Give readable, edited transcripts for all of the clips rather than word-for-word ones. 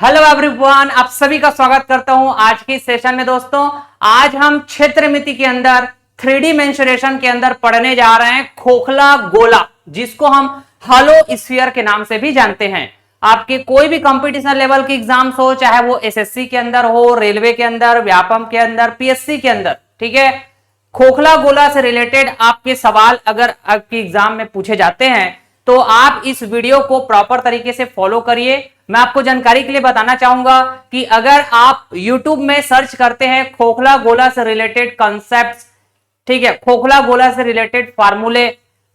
Hello everyone, आप सभी का स्वागत करता हूं आज की सेशन में। दोस्तों, आज हम क्षेत्रमिति के अंदर 3D मेंसुरेशन के अंदर पढ़ने जा रहे हैं खोखला गोला, जिसको हम हॉलो स्फीयर के नाम से भी जानते हैं। आपके कोई भी कंपटीशन लेवल के एग्जाम्स हो, चाहे वो एसएससी के अंदर हो, रेलवे के अंदर, व्यापम के अंदर, पीएससी के अंदर, ठीक है, खोखला गोला से रिलेटेड आपके सवाल अगर आपके एग्जाम में पूछे जाते हैं तो आप इस वीडियो को प्रॉपर तरीके से फॉलो करिए। मैं आपको जानकारी के लिए बताना चाहूंगा कि अगर आप YouTube में सर्च करते हैं खोखला गोला से रिलेटेड कॉन्सेप्ट्स, ठीक है, खोखला गोला से रिलेटेड फार्मूले,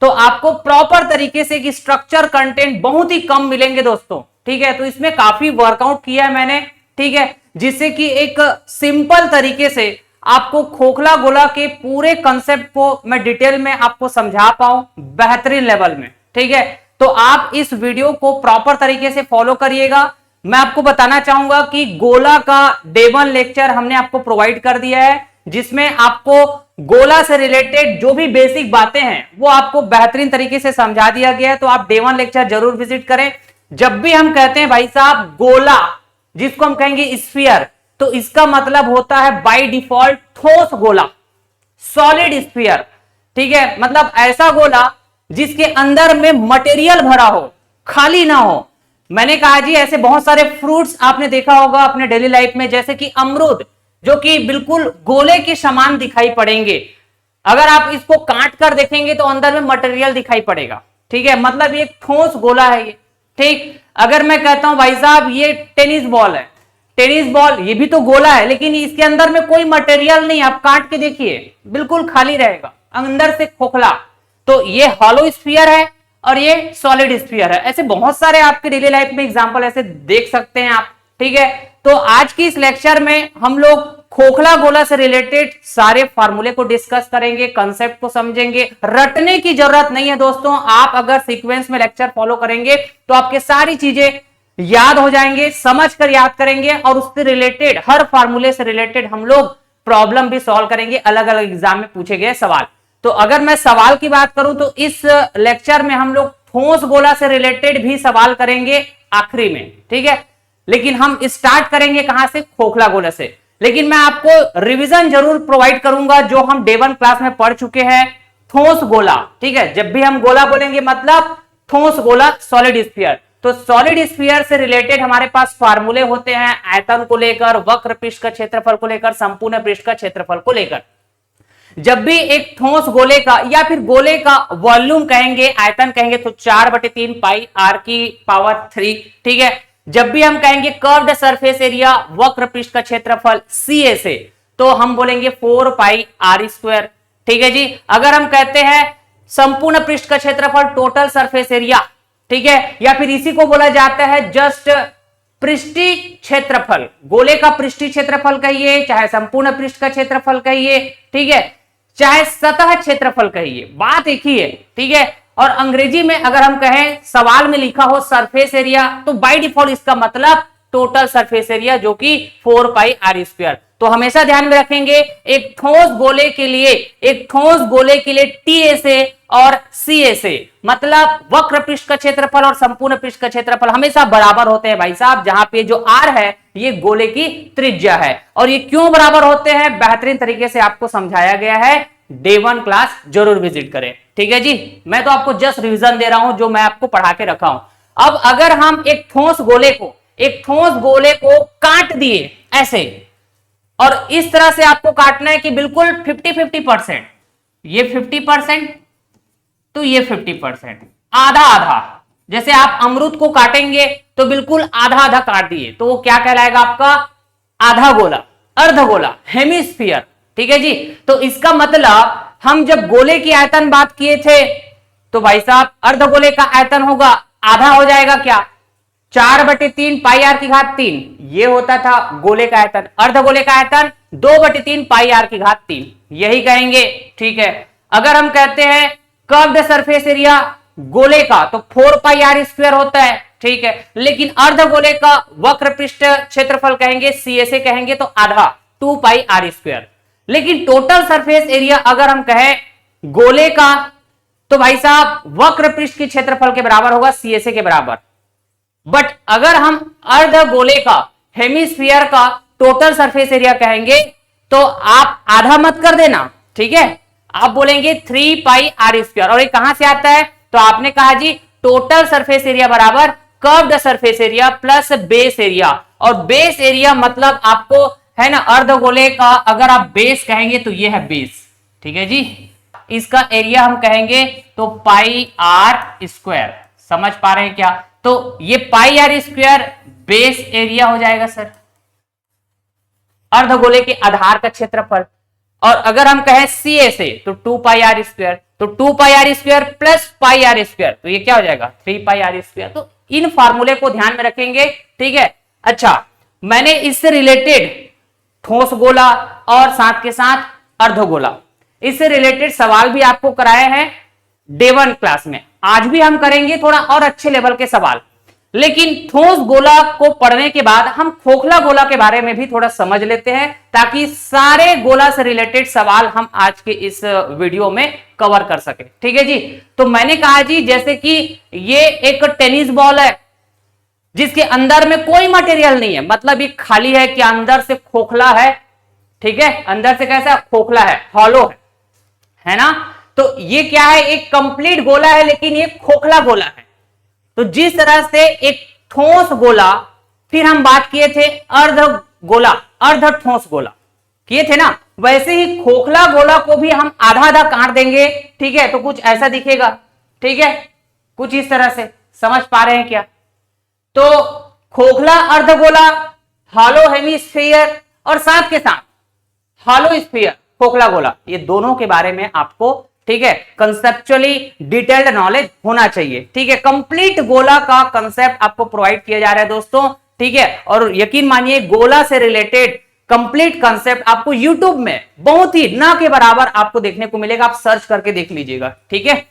तो आपको प्रॉपर तरीके से कि स्ट्रक्चर कंटेंट बहुत ही कम मिलेंगे दोस्तों, ठीक है। तो इसमें काफी वर्कआउट किया है मैंने, ठीक है, जिससे कि एक सिंपल तरीके से आपको खोखला गोला के पूरे कंसेप्ट को मैं डिटेल में आपको समझा पाऊं बेहतरीन लेवल में, ठीक है। तो आप इस वीडियो को प्रॉपर तरीके से फॉलो करिएगा। मैं आपको बताना चाहूंगा कि गोला का डे 1 लेक्चर हमने आपको प्रोवाइड कर दिया है, जिसमें आपको गोला से रिलेटेड जो भी बेसिक बातें हैं वो आपको बेहतरीन तरीके से समझा दिया गया है। तो आप डे 1 लेक्चर जरूर विजिट करें। जब भी हम कहते हैं भाई साहब गोला, जिसको हम कहेंगे स्फीयर, तो इसका मतलब होता है बाय डिफॉल्ट ठोस गोला, सॉलिड स्फीयर, ठीक है। मतलब ऐसा गोला जिसके अंदर में मटेरियल भरा हो, खाली ना हो। मैंने कहा जी, ऐसे बहुत सारे फ्रूट्स आपने देखा होगा अपने डेली लाइफ में, जैसे कि अमरूद, जो कि बिल्कुल गोले के समान दिखाई पड़ेंगे। अगर आप इसको काट कर देखेंगे तो अंदर में मटेरियल दिखाई पड़ेगा, ठीक है, मतलब ये एक ठोस गोला है ये, ठीक। अगर मैं कहता हूं भाई साहब ये टेनिस बॉल है, टेनिस बॉल ये भी तो गोला है, लेकिन इसके अंदर में कोई मटेरियल नहीं, आप काट के देखिए बिल्कुल खाली रहेगा, अंदर से खोखला। तो ये हॉलो स्फीयर है और ये सॉलिड स्फीयर है। ऐसे बहुत सारे आपके डेली लाइफ में एग्जांपल ऐसे देख सकते हैं आप, ठीक है। तो आज की इस लेक्चर में हम लोग खोखला गोला से रिलेटेड सारे फार्मूले को डिस्कस करेंगे, कंसेप्ट को समझेंगे। रटने की जरूरत नहीं है दोस्तों, आप अगर सीक्वेंस में लेक्चर फॉलो करेंगे तो आपके सारी चीजें याद हो जाएंगे, समझ कर याद करेंगे, और उससे रिलेटेड हर फार्मूले से रिलेटेड हम लोग प्रॉब्लम भी सॉल्व करेंगे, अलग अलग एग्जाम में पूछे गए सवाल। तो अगर मैं सवाल की बात करूं तो इस लेक्चर में हम लोग ठोस गोला से रिलेटेड भी सवाल करेंगे आखिरी में, ठीक है। लेकिन हम स्टार्ट करेंगे कहां से? खोखला गोला से। लेकिन मैं आपको रिवीजन जरूर प्रोवाइड करूंगा जो हम डे 1 क्लास में पढ़ चुके हैं, ठोस गोला, ठीक है। जब भी हम गोला बोलेंगे मतलब ठोस गोला, सॉलिड स्फीयर। तो सॉलिड स्फीयर से रिलेटेड हमारे पास फार्मूले होते हैं आयतन को लेकर, वक्र पृष्ठ का क्षेत्रफल को लेकर, संपूर्ण पृष्ठ का क्षेत्रफल को लेकर। जब भी एक ठोस गोले का या फिर गोले का वॉल्यूम कहेंगे, आयतन कहेंगे, तो 4/3 पाई r की पावर 3, ठीक है। जब भी हम कहेंगे कर्व्ड सरफेस एरिया, वक्र पृष्ठ का क्षेत्रफल CA से, तो हम बोलेंगे 4 पाई r², ठीक है जी। अगर हम कहते हैं संपूर्ण पृष्ठ का क्षेत्रफल, टोटल सरफेस एरिया, ठीक है, या फिर इसी को बोला जाता है जस्ट पृष्ठीय क्षेत्रफल, गोले का पृष्ठीय क्षेत्रफल कहिए, चाहे संपूर्ण पृष्ठ का क्षेत्रफल कहिए, ठीक है, चाहे सतह क्षेत्रफल कहिए, बात एक ही है, ठीक है। और अंग्रेजी में अगर हम कहें, सवाल में लिखा हो सरफेस एरिया, तो बाय डिफॉल्ट इसका मतलब टोटल सरफेस एरिया, जो कि 4 पाई r²। तो हमेशा ध्यान में रखेंगे एक ठोस गोले के लिए, एक ठोस गोले के लिए TA से और CA से, मतलब वक्र पृष्ठ का क्षेत्रफल और संपूर्ण पृष्ठ का क्षेत्रफल हमेशा बराबर होते हैं भाई साहब। जहां पे जो r है ये गोले की त्रिज्या है, और ये क्यों बराबर होते हैं बेहतरीन तरीके से आपको समझाया गया है। डे 1 क्लास जरूर विजिट करें, ठीक है जी। मैं तो आपको जस्ट रिवीजन दे रहा हूं जो मैं आपको पढ़ा के रखा हूं। अब अगर हम एक ठोस गोले को काट दिए ऐसे, और इस तरह से आपको काटना है कि बिल्कुल 50-50%, ये 50%, तो ये 50%, आधा आधा। जैसे आप अमरूद को काटेंगे तो बिल्कुल आधा आधा काट दिए, तो वो क्या कहलाएगा आपका? आधा गोला, अर्ध गोला, हेमिस्फीयर, ठीक है जी। तो इसका मतलब हम जब गोले की आयतन बात किए थे, तो भाई साहब अर्ध गोले का आयतन होगा, आधा हो जाएगा क्या? 4/3 पाई r की घात 3, ये होता था गोले का आयतन। अर्ध गोले का आयतन 2/3 पाई r की घात 3, यही कहेंगे, ठीक है। अगर हम कहते हैं कर्व्ड सरफेस एरिया गोले का, तो 4 पाई r² होता है, ठीक है। लेकिन अर्ध गोले का वक्र पृष्ठ क्षेत्रफल कहेंगे, CA से कहेंगे, तो आधा 2 पाई r²। लेकिन टोटल सरफेस एरिया अगर हम कहें गोले का, तो भाई साहब वक्र पृष्ठ के क्षेत्रफल के बराबर होगा, CSA के बराबर। बट अगर हम अर्धगोले का, हेमिस्फीयर का टोटल सरफेस एरिया कहेंगे तो आप आधा मत कर देना, ठीक है, आप बोलेंगे 3 पाई आर स्क्वायर। और ये कहां से आता है, तो आपने कहा जी टोटल सरफेस एरिया बराबर curved surface area plus base area. और बेस एरिया मतलब आपको है ना, अर्धगोले का अगर आप बेस कहेंगे तो ये है बेस, ठीक है जी। इसका एरिया हम कहेंगे तो पाई आर स्क्वायर। समझ पा रहे हैं क्या, तो ये पाई आर स्क्वायर बेस एरिया हो जाएगा सर, अर्धगोले के आधार का क्षेत्रफल। और अगर हम कहें सी ए से तो 2 पाई आर स्क्वायर, तो 2 pi R square plus pi R square, तो ये क्या हो जाएगा 3 पाई आर स्क्वायर। तो इन फार्मूले को ध्यान में रखेंगे, ठीक है। अच्छा, मैंने इससे रिलेटेड ठोस गोला और साथ के साथ अर्धगोला, इससे रिलेटेड सवाल भी आपको कराए हैं डे 1 क्लास में। आज भी हम करेंगे थोड़ा और अच्छे लेवल के सवाल, लेकिन ठोस गोला को पढ़ने के बाद हम खोखला गोला के बारे में भी थोड़ा समझ लेते हैं, ताकि सारे गोला से रिलेटेड सवाल हम आज के इस वीडियो में कवर कर सके, ठीक है जी। तो मैंने कहा जी, जैसे कि ये एक टेनिस बॉल है जिसके अंदर में कोई मटेरियल नहीं है, मतलब ये खाली है कि अंदर से खोखला है, ठीक है, अंदर से कैसा खोखला है, हॉलो है ना। तो ये क्या है, एक कंप्लीट गोला है लेकिन ये खोखला गोला है। तो जिस तरह से एक ठोस गोला, फिर हम बात किए थे अर्ध गोला, अर्ध ठोस गोला किए थे ना, वैसे ही खोखला गोला को भी हम आधा आधा काट देंगे, ठीक है, तो कुछ ऐसा दिखेगा, ठीक है, कुछ इस तरह से। समझ पा रहे हैं क्या, तो खोखला अर्धगोला, हॉलो हेमिस्फीयर और साथ के साथ हॉलो स्फीयर, खोखला गोला, ये दोनों के बारे में आपको, ठीक है, कंसेप्चुअली डिटेल्ड नॉलेज होना चाहिए, ठीक है। कंप्लीट गोला का कंसेप्ट आपको प्रोवाइड किया जा रहा है दोस्तों, ठीक है। और यकीन मानिए गोला से रिलेटेड कंप्लीट कंसेप्ट आपको यूट्यूब में बहुत ही ना के बराबर आपको देखने को मिलेगा, आप सर्च करके देख लीजिएगा, ठीक है।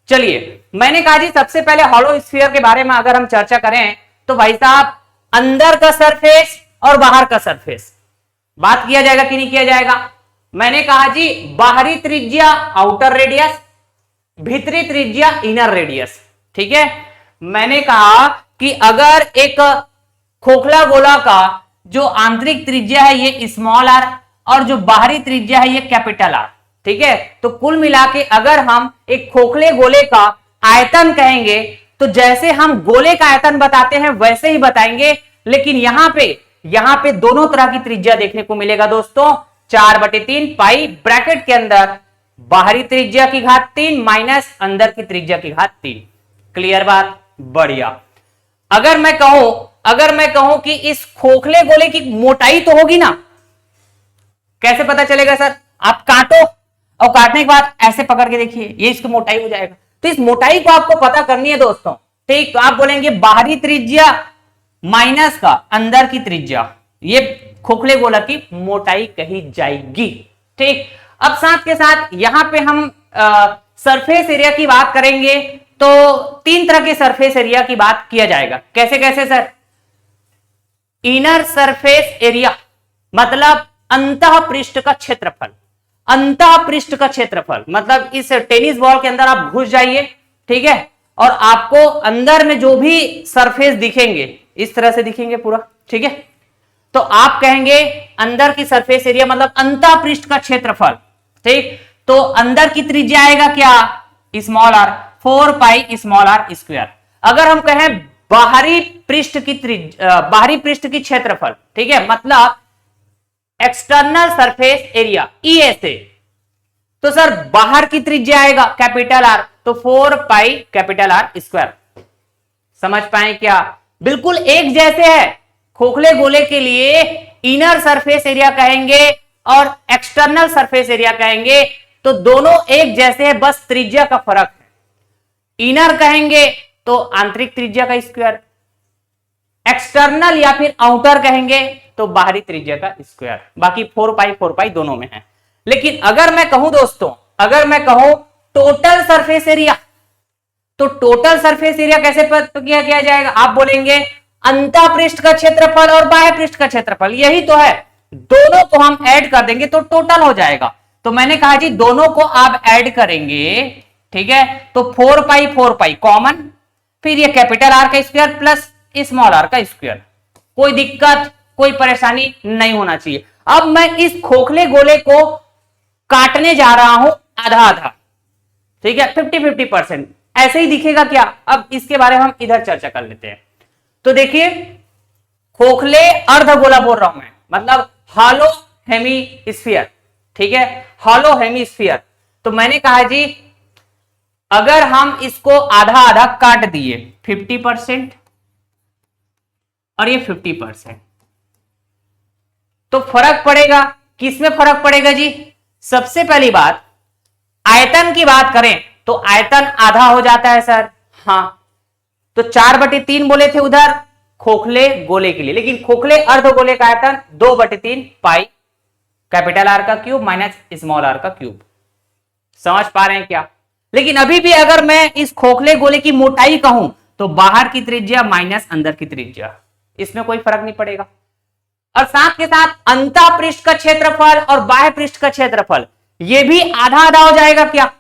चलिए, मैंने कहा जी सबसे पहले हॉलो स्फीयर के बारे में अगर हम चर्चा करें तो भाई साहब अंदर का सरफेस और बाहर का सरफेस बात किया जाएगा कि नहीं किया जाएगा। मैंने कहा जी बाहरी त्रिज्या आउटर रेडियस, भीतरी त्रिज्या इनर रेडियस, ठीक है। मैंने कहा कि अगर एक खोखला गोला का जो आंतरिक त्रिज्या है ये स्मॉल आर और जो बाहरी त्रिज्या है ये कैपिटल आर, ठीक है। तो कुल मिला के अगर हम एक खोखले गोले का आयतन कहेंगे तो जैसे हम गोले का आयतन बताते हैं वैसे ही बताएंगे, लेकिन यहां पे दोनों तरह की त्रिज्या देखने को मिलेगा दोस्तों। 4/3 पाई ब्रैकेट के अंदर बाहरी त्रिज्या की घात 3 माइनस अंदर की त्रिज्या की घात 3। क्लियर बात, बढ़िया। अगर मैं कहूं कि इस खोखले गोले की मोटाई तो होगी ना, कैसे पता चलेगा सर, आप काटो और काटने के बाद ऐसे पकड़ के देखिए, ये इसकी मोटाई हो जाएगा। तो इस मोटाई को आपको पता करनी है दोस्तों, ठीक। तो आप बोलेंगे बाहरी त्रिज्या माइनस का अंदर की त्रिज्या, ये खोखले गोला की मोटाई कही जाएगी, ठीक। अब साथ के साथ यहां पे हम सरफेस एरिया की बात करेंगे तो 3 तरह के सरफेस एरिया की बात किया जाएगा। कैसे कैसे सर, इनर सरफेस एरिया मतलब अंतः पृष्ठ का क्षेत्रफल, अंतः पृष्ठ का क्षेत्रफल मतलब इस टेनिस बॉल के अंदर आप घुस जाइए, ठीक है, और आपको अंदर में जो भी सरफेस दिखेंगे इस तरह से दिखेंगे पूरा, ठीक है। तो आप कहेंगे अंदर की सरफेस एरिया मतलब अंतः पृष्ठ का क्षेत्रफल, ठीक। तो अंदर की त्रिज्या आएगा क्या, small R, 4 pi small R square. अगर हम कहें बाहरी पृष्ठ की क्षेत्रफल, ठीक है, मतलब एक्सटर्नल सरफेस एरिया ESA, तो सर बाहर की त्रिज्या आएगा कैपिटल आर, तो 4 पाई कैपिटल आर स्क्वायर। समझ पाए क्या, बिल्कुल एक जैसे है। खोखले गोले के लिए इनर सरफेस एरिया कहेंगे और एक्सटर्नल सरफेस एरिया कहेंगे, तो दोनों एक जैसे हैं, बस त्रिज्या का फर्क है। इनर कहेंगे तो आंतरिक त्रिज्या का स्क्वायर, एक्सटर्नल या फिर आउटर कहेंगे तो बाहरी त्रिज्या का स्क्वायर, बाकी 4 पाई दोनों में है। लेकिन अगर मैं कहूं दोस्तों, अगर मैं कहूं टोटल सरफेस एरिया, तो टोटल सरफेस एरिया कैसे किया जाएगा, आप बोलेंगे अंतः पृष्ठ का क्षेत्रफल और बाह्य पृष्ठ का क्षेत्रफल, यही तो है, दोनों को हम ऐड कर देंगे तो टोटल हो जाएगा। तो मैंने कहा जी दोनों को आप ऐड करेंगे, ठीक है, तो 4 पाई कॉमन, फिर ये कैपिटल आर का स्क्वायर प्लस स्मॉल आर का स्क्वायर। कोई दिक्कत कोई परेशानी नहीं होना चाहिए। अब मैं इस खोखले गोले को काटने जा रहा हूं आधा आधा, ठीक है, 50-50%। ऐसे ही दिखेगा क्या? अब इसके बारे में हम इधर चर्चा कर लेते हैं। तो देखिए, खोखले अर्धगोला बोल रहा हूं मैं, मतलब हॉलो हेमीस्फीयर, ठीक है, हॉलो हेमीस्फीयर। तो मैंने कहा जी, अगर हम इसको आधा आधा काट दिए, 50% और ये 50%, तो फर्क पड़ेगा। किसमें फर्क पड़ेगा जी? सबसे पहली बात, आयतन की बात करें तो आयतन आधा हो जाता है सर। हाँ, तो 4/3 बोले थे उधर खोखले गोले के लिए, लेकिन खोखले अर्धगोले का आयतन 2/3 पाई कैपिटल आर का क्यूब माइनस स्मॉल आर का क्यूब। समझ पा रहे हैं क्या? लेकिन अभी भी अगर मैं इस खोखले गोले की मोटाई कहूं तो बाहर की त्रिज्या माइनस अंदर की त्रिज्या, इसमें कोई फर्क नहीं पड़ेगा। और साथ के साथ अंतः पृष्ठ का क्षेत्रफल और बाह्य पृष्ठ का क्षेत्रफल ये भी आधा आधा हो जाएगा क्या?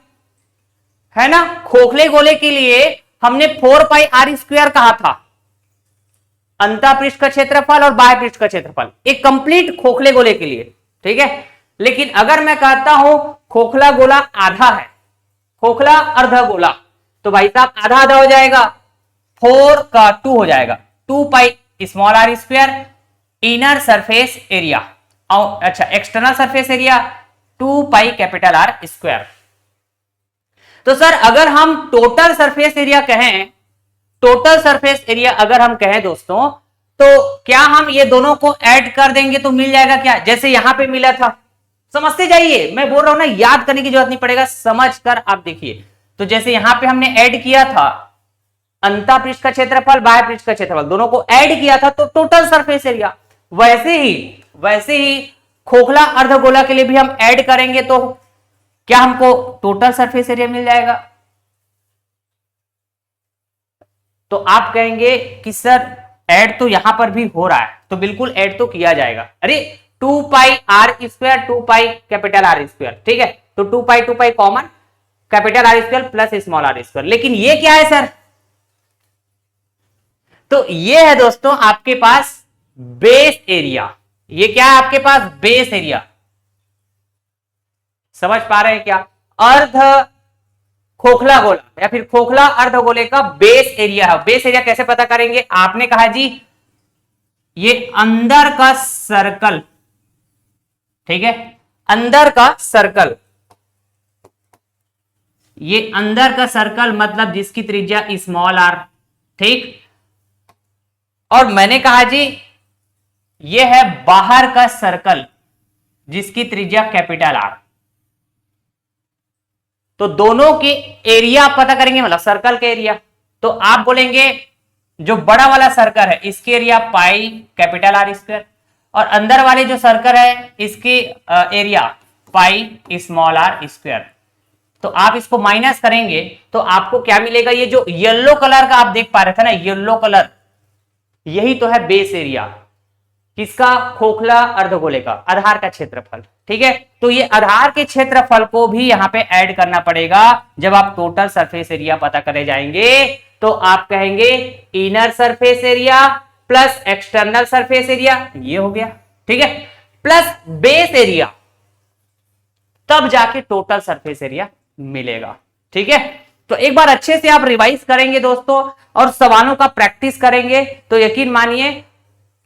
है ना? खोखले गोले के लिए हमने 4πr² कहा था, अंतः पृष्ठ का क्षेत्रफल और बाह्य पृष्ठ का क्षेत्रफल, एक कंप्लीट खोखले गोले के लिए, ठीक है। लेकिन अगर मैं कहता हूं खोखला गोला आधा है, खोखला अर्ध गोला, तो भाई साहब आधा आधा हो जाएगा, 4 का 2 हो जाएगा, 2πr²। इनर सरफेस एरिया, अच्छा एक्सटर्नल सरफेस एरिया 2πR²। तो सर अगर हम टोटल सरफेस एरिया कहें, टोटल सरफेस एरिया अगर हम कहें दोस्तों, तो क्या हम ये दोनों को ऐड कर देंगे तो मिल जाएगा क्या? जैसे यहां पे मिला था, समझते जाइए, मैं बोल रहा हूं ना, याद करने की जरूरत नहीं पड़ेगा, समझ कर आप देखिए। तो जैसे यहां पे हमने ऐड किया था अंतः पृष्ठ का क्षेत्रफल बाह्य पृष्ठ का क्षेत्रफल, दोनों को ऐड किया था तो टोटल सरफेस एरिया, वैसे ही खोखला अर्धगोला के लिए भी हम ऐड करेंगे तो क्या हमको टोटल सरफेस एरिया मिल जाएगा? तो आप कहेंगे कि सर ऐड तो यहां पर भी हो रहा है, तो बिल्कुल ऐड तो किया जाएगा। अरे 2πr², 2πR², ठीक है, तो 2π common, capital R² plus small R²। लेकिन ये क्या है सर? तो ये है दोस्तों आपके पास बेस एरिया। ये क्या है आपके पास? Base area. समझ पा रहे हैं क्या? अर्ध खोखला गोला या फिर खोखला अर्धगोले का बेस एरिया है। बेस एरिया कैसे पता करेंगे? आपने कहा जी ये अंदर का सर्कल, ठीक है, अंदर का सर्कल, ये अंदर का सर्कल मतलब जिसकी त्रिज्या स्मॉल आर, ठीक। और मैंने कहा जी ये है बाहर का सर्कल जिसकी त्रिज्या कैपिटल आर। तो दोनों के एरिया पता करेंगे, मतलब सर्कल के एरिया। तो आप बोलेंगे जो बड़ा वाला सर्कल है इसके एरिया पाई कैपिटल R², और अंदर वाले जो सर्कल है इसके एरिया पाई स्मॉल R²। तो आप इसको माइनस करेंगे तो आपको क्या मिलेगा? ये जो येलो कलर का आप देख पा रहे थे ना, येलो कलर, यही तो है बेस एरिया। किसका? खोखला अर्धगोले का, आधार का क्षेत्रफल, ठीक है। तो ये आधार के क्षेत्रफल को भी यहां पे ऐड करना पड़ेगा। जब आप टोटल सरफेस एरिया पता करे जाएंगे तो आप कहेंगे inner surface area plus external surface area, ये हो गया, ठीक है, प्लस बेस एरिया, तब जाके टोटल सरफेस एरिया मिलेगा, ठीक है। तो एक बार अच्छे से आप रिवाइज करेंगे दोस्तों और सवालों का प्रैक्टिस करेंगे तो यकीन मानिए,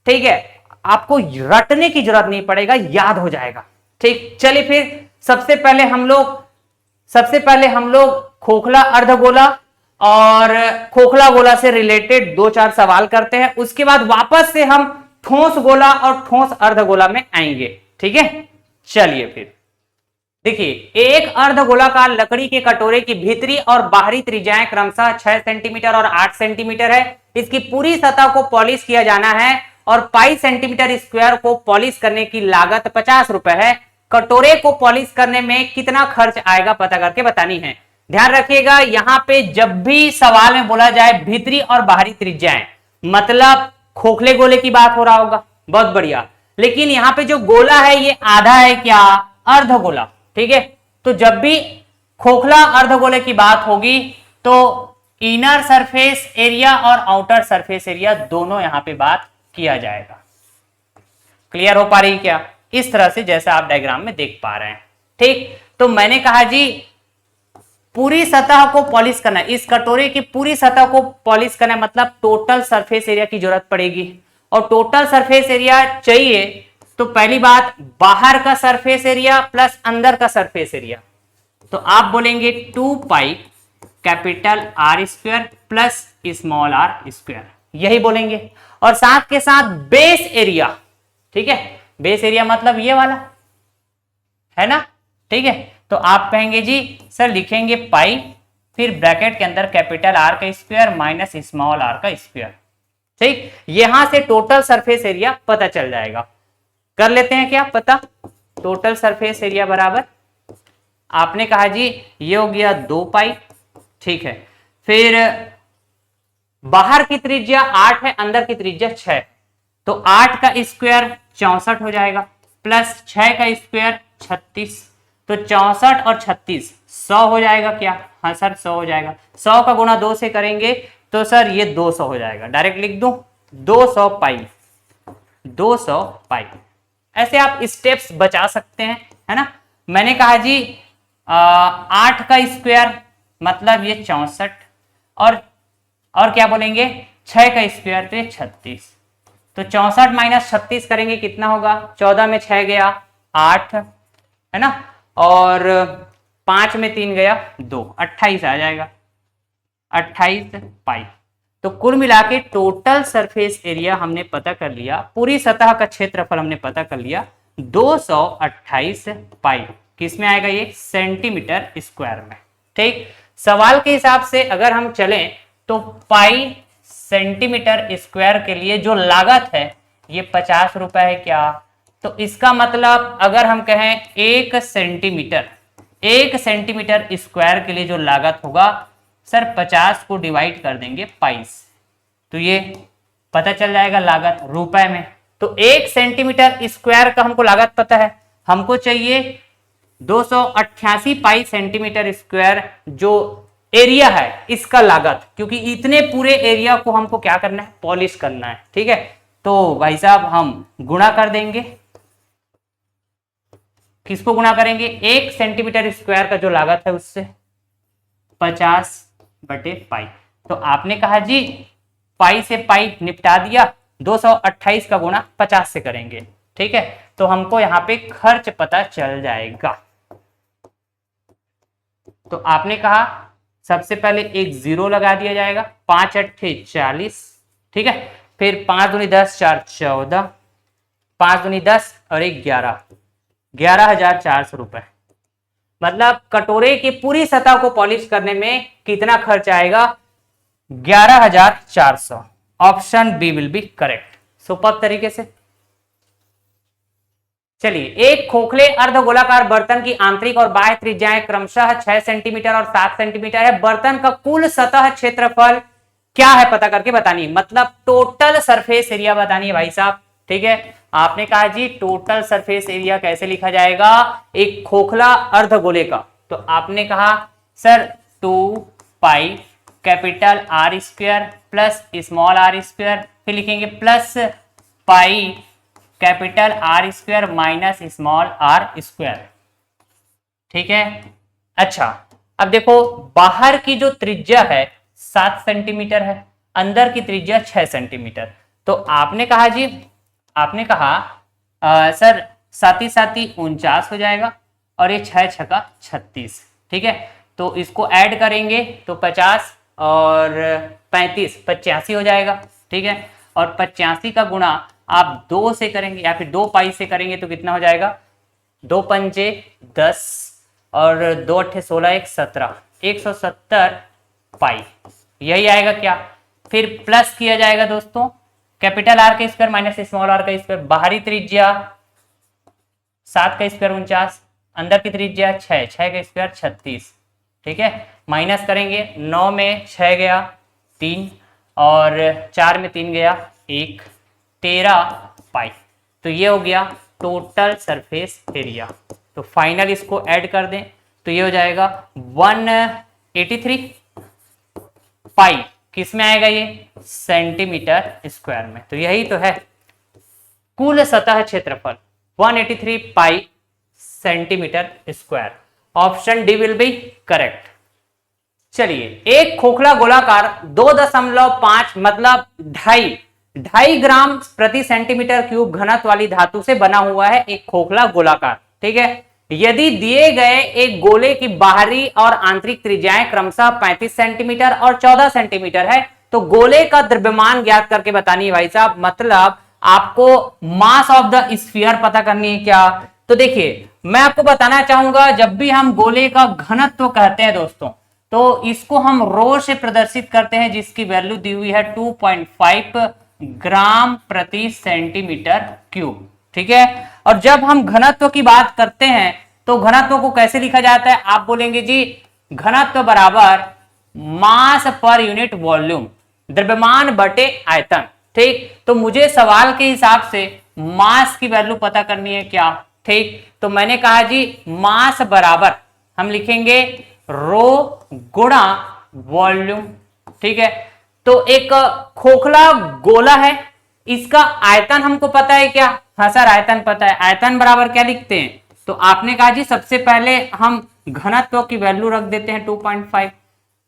ठीक है, आपको रटने की जरूरत नहीं पड़ेगा, याद हो जाएगा, ठीक। चलिए फिर सबसे पहले हम लोग खोखला अर्धगोला और खोखला गोला से रिलेटेड 2-4 सवाल करते हैं। उसके बाद वापस से हम ठोस गोला और ठोस अर्धगोला में आएंगे, ठीक है। चलिए फिर देखिए, एक अर्धगोलाकार लकड़ी के कटोरे की भीतरी और बाहरी त्रिज्याएं क्रमशः 6 सेंटीमीटर और 8 सेंटीमीटर है। इसकी पूरी सतह को पॉलिश किया जाना है और पाई सेंटीमीटर स्क्वायर को पॉलिश करने की लागत 50 रुपए है। कटोरे को पॉलिश करने में कितना खर्च आएगा पता करके बतानी है। ध्यान रखिएगा, यहां पे जब भी सवाल में बोला जाए भीतरी और बाहरी त्रिज्याएं, मतलब खोखले गोले की बात हो रहा होगा, बहुत बढ़िया। लेकिन यहां पे जो गोला है ये आधा है क्या? अर्धगोला, ठीक है। तो जब भी खोखला अर्धगोले की बात होगी तो इनर सरफेस एरिया और आउटर सरफेस एरिया दोनों यहां पे बात किया जाएगा। क्लियर हो पा रही क्या? इस तरह से जैसा आप डायग्राम में देख पा रहे हैं। ठीक, तो मैंने कहा जी पूरी सतह को पॉलिश करना है, इस कटोरे की पूरी सतह को पॉलिश करना है, मतलब टोटल सरफेस एरिया की जरूरत पड़ेगी। और टोटल सरफेस एरिया चाहिए तो पहली बात बाहर का सरफेस एरिया प्लस अंदर का सरफेस एरिया, तो आप बोलेंगे 2 pi capital R square plus small R square, यही बोलेंगे। और साथ के साथ बेस एरिया, ठीक है, बेस एरिया मतलब ये वाला है ना, ठीक है। तो आप कहेंगे जी सर लिखेंगे पाई, फिर ब्रैकेट के अंदर कैपिटल आर का स्क्वायर माइनस स्मॉल आर का स्क्वायर। ठीक, यहां से टोटल सरफेस एरिया पता चल जाएगा। कर लेते हैं क्या पता? टोटल सरफेस एरिया बराबर, आपने कहा जी ये हो गया 2 पाई, ठीक है। फिर बाहर की त्रिज्या 8 है, अंदर की त्रिज्या 6 है, तो 8 का स्क्वायर 64 हो जाएगा, प्लस 6 का स्क्वायर 36, तो 64 और 36 100 हो जाएगा क्या? हाँ सर 100 हो जाएगा। 100 का गुणा 2 से करेंगे तो सर ये 200 हो जाएगा, डायरेक्ट लिख दूं 200 पाई, 200 पाई। ऐसे आप स्टेप्स बचा सकते हैं, है ना। मैंने कहा जी 8 का स्क्वायर मतलब ये 64, और क्या बोलेंगे 6 का स्क्वायर तो ये 36, तो 64 माइनस 36 करेंगे कितना होगा? 14 में 6 गया 8, है ना, और 5 में 3 गया 2, 28 आ जाएगा, 28 पाई। तो कुल मिला के टोटल सरफेस एरिया हमने पता कर लिया, पूरी सतह का क्षेत्रफल हमने पता कर लिया 228 पाई। किस में आएगा ये? सेंटीमीटर स्क्वायर में। ठीक, सवाल के हिसाब से अगर हम चलें तो पाई सेंटीमीटर स्क्वायर के लिए जो लागत है ये 50 रुपए है क्या? तो इसका मतलब अगर हम कहें 1 सेंटीमीटर स्क्वायर के लिए जो लागत होगा सर 50 को डिवाइड कर देंगे पाई से, तो ये पता चल जाएगा लागत रुपए में। तो 1 सेंटीमीटर स्क्वायर का हमको लागत पता है, हमको चाहिए 288 पाई सेंटीमीटर स्क्वायर जो एरिया है इसका लागत, क्योंकि इतने पूरे एरिया को हमको क्या करना है? पॉलिश करना है। ठीक है, तो भाई साहब हम गुणा कर देंगे, किसको गुणा करेंगे? 1 सेंटीमीटर स्क्वायर का जो लागत है उससे 50 बटे पाई। तो आपने कहा जी पाई से पाई निपटा दिया, 228 का गुणा 50 से करेंगे, ठीक है, तो हमको यहाँ पे खर्च पता चल जाएगा। तो आपने कहा सबसे पहले एक 0 लगा दिया जाएगा, 5 अट्ठे 40, ठीक है, फिर 5 दूनी 10 4 14, 5 दूनी 10 और 1 11, 11,400 रुपए। मतलब कटोरे की पूरी सतह को पॉलिश करने में कितना खर्च आएगा? 11,400। Option B will be correct. Super तरीके से। चलिए, एक खोखले अर्धगोलाकार बर्तन की आंतरिक और बाह्य त्रिज्याएं क्रमशः 6 सेंटीमीटर और 7 सेंटीमीटर है। बर्तन का कुल सतह क्षेत्रफल क्या है पता करके बतानी है, मतलब टोटल सरफेस एरिया बतानी है भाई साहब। ठीक है, आपने कहा जी टोटल सरफेस एरिया कैसे लिखा जाएगा एक खोखला अर्धगोले का? तो आपने कहा sir 2 pi capital R square plus small R square, फिर लिखेंगे plus pi capital R square minus small R square. ठीक है, अच्छा अब देखो बाहर की जो त्रिज्या है 7 सेंटीमीटर है, अंदर की त्रिज्या 6 सेंटीमीटर। तो आपने कहा जी, आपने कहा सर 7 साती 49 हो जाएगा और ये 6 छका 36। ठीक है, तो इसको ऐड करेंगे तो 50 और 35 85 हो जाएगा। ठीक है, और 85 का गुणा आप 2 से करेंगे या फिर 2 पाई से करेंगे तो कितना हो जाएगा? 2 पंजे 10 और 2 अट्ठे 16 1 17, 170 पाई, यही आएगा क्या? फिर प्लस किया जाएगा दोस्तों कैपिटल आर का स्क्वायर माइनस स्मॉल आर का स्क्वायर। बाहरी त्रिज्या 7 का स्क्वायर 49, अंदर की त्रिज्या 6, 6 का स्क्वायर 36। ठीक है, माइनस करेंगे 9 में 6 गया 3 और 4 में 3 गया 1, 13 पाई। तो ये हो गया टोटल सरफेस एरिया। तो फाइनल इसको ऐड कर दें तो ये हो जाएगा 183 पाई किस में आएगा, ये सेंटीमीटर स्क्वायर में। तो यही तो है कुल सतह क्षेत्रफल 183 पाई centimetre square. Option D will be correct. चलिए, एक खोखला गोलाकार 2.5 मतलब 2.5 ग्राम प्रति सेंटीमीटर क्यूब घनत्व वाली धातु से बना हुआ है एक खोखला गोलाकार। ठीक है, यदि दिए गए एक गोले की बाहरी और आंतरिक त्रिज्याएं क्रमशः 35 सेंटीमीटर और 14 सेंटीमीटर है तो गोले का द्रव्यमान ज्ञात करके बतानी है भाई साहब। मतलब आपको मास ऑफ द स्फीयर पता करनी है क्या। तो देखिए, मैं आपको बताना चाहूंगा, जब भी हम गोले का घनत्व कहते हैं दोस्तों, तो इसको हम रो से प्रदर्शित करते हैं, जिसकी वैल्यू दी हुई है 2.5 ग्राम प्रति सेंटीमीटर क्यूब। ठीक है, और जब हम घनत्व की बात करते हैं तो घनत्व को कैसे लिखा जाता है, आप बोलेंगे जी घनत्व बराबर मास पर यूनिट वॉल्यूम, द्रव्यमान बटे आयतन। ठीक, तो मुझे सवाल के हिसाब से मास की वैल्यू पता करनी है क्या। ठीक, तो मैंने कहा जी मास बराबर हम लिखेंगे रो गुणा वॉल्यूम। ठीक है, तो एक खोखला गोला है, इसका आयतन हमको पता है क्या। हाँ सर, आयतन पता है। आयतन बराबर क्या लिखते हैं, तो आपने कहा जी सबसे पहले हम घनत्व की वैल्यू रख देते हैं 2.5।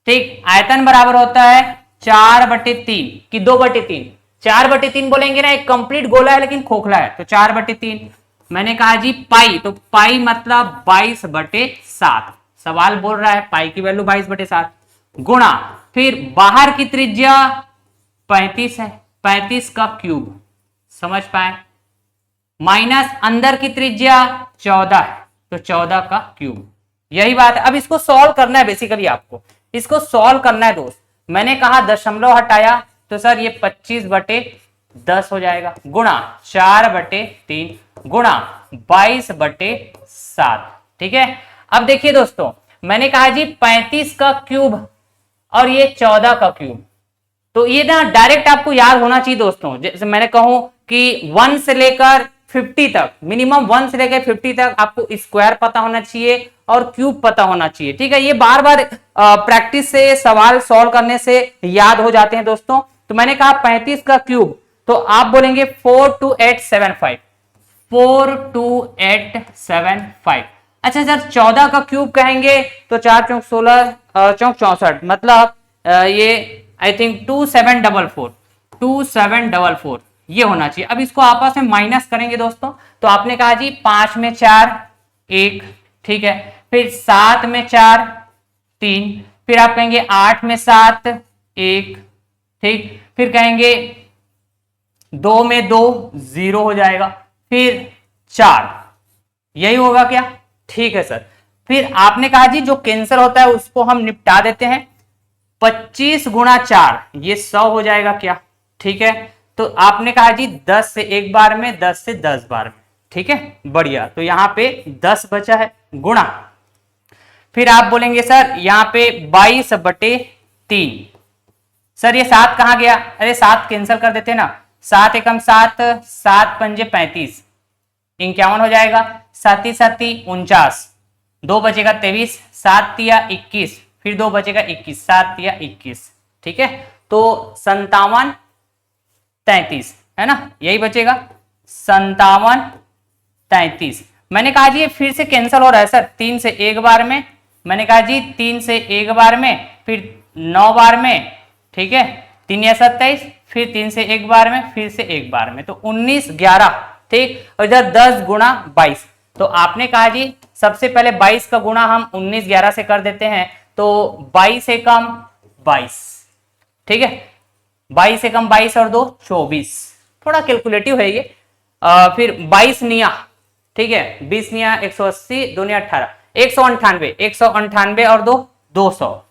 ठीक, आयतन बराबर होता है 4/3 की 2/3। 4/3 बोलेंगे ना, एक कंप्लीट गोला है लेकिन खोखला है, तो 4/3। मैंने कहा जी पाई, तो पाई मतलब 22/7। सवाल बोल रहा है पाई की वैल्यू 22/7 गुणा, फिर बाहर की त्रिज्या 35 है, 35 का क्यूब, समझ पाए, माइनस अंदर की त्रिज्या 14 है, तो 14 का क्यूब। यही बात है। अब इसको सॉल्व करना है, बेसिकली आपको इसको सॉल्व करना है दोस्त। मैंने कहा दशमलव हटाया तो सर ये 25/10 हो जाएगा, गुणा 4/3 गुणा 22/7। ठीक है, अब देखिए दोस्तों, मैंने कहा जी 35 का क्यूब और ये 14 का क्यूब, तो ये ना डायरेक्ट आपको याद होना चाहिए दोस्तों। जैसे मैंने कहूं कि 1 से लेकर 50 तक, मिनिमम 1 से लेकर 50 तक आपको स्क्वायर पता होना चाहिए और क्यूब पता होना चाहिए। ठीक है, ये बार बार प्रैक्टिस से, सवाल सॉल्व करने से याद हो जाते हैं दोस्तों। तो मैंने कहा 35 का क्यूब, तो आप बोलेंगे 42875, 42875। अच्छा सर, 14 का क्यूब कहेंगे तो 4 चौक 16, चौक 64, मतलब ये आई थिंक 2744, 2744 ये होना चाहिए। अब इसको आपस में माइनस करेंगे दोस्तों, तो आपने कहा जी 5 में 4 1, ठीक है, फिर 7 में 4 3, फिर आप कहेंगे 8 में 7 1, ठीक, फिर कहेंगे 2 में 2 0 हो जाएगा, फिर 4, यही होगा क्या। ठीक है सर, फिर आपने कहा जी जो कैंसिल होता है उसको हम निपटा देते हैं, 25 गुणा 4 ये 100 हो जाएगा क्या। ठीक है, तो आपने कहा जी 10 से एक बार में, 10 से 10 बार में। ठीक है, बढ़िया, तो यहां पे 10 बचा है, गुणा, फिर आप बोलेंगे सर यहां पे 22/3। सर ये 7 कहां गया, अरे 7 कैंसिल कर देते ना, 7 एकम 7, 7 पंजे 35, 51 हो जाएगा, 7 7 49, 2 बचेगा 23, 7 तिया 21, फिर 2 बचेगा 21, 7 तिया 21। ठीक है, तो 57 33 है ना, यही बचेगा 57 33। मैंने कहा जी ये फिर से कैंसिल हो रहा है सर, 3 से एक बार में, मैंने कहा जी 3 से एक बार में, फिर 9 बार में, ठीक है, 3 या 27, फिर 3 से एक बार में, फिर से एक बार में, तो 19 11, ठीक, और इधर 10 गुणा 22। तो आपने कहा जी सबसे पहले 22 का गुणा हम 19 11 से कर देते हैं, तो 22 एकम 22, ठीक है, 22 एकम 22 और 2 24, थोड़ा कैलकुलेटिव है ये। फिर 22 निया, ठीक है, 20 निया 180, 2 निया 18, 198, 198 और 2 200,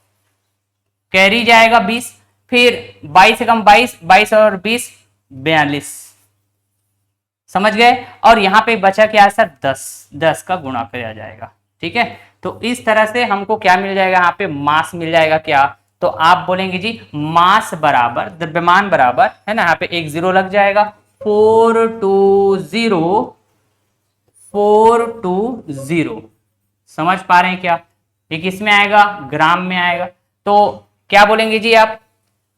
कैरी जाएगा 20, फिर 22 एकम 22, 22 और 20 42, समझ गए। और यहां पे बचा क्या है सर, 10, 10 का गुणा किया जाएगा। ठीक है, तो इस तरह से हमको क्या मिल जाएगा, यहाँ पे मास मिल जाएगा क्या, तो आप बोलेंगे जी मास बराबर द्रव्यमान बराबर है ना, यहाँ पे एक 0 लग जाएगा, 420, समझ पा रहे हैं क्या, ये किस में आएगा, ग्राम में आएगा। तो क्या बोलेंगे जी आप,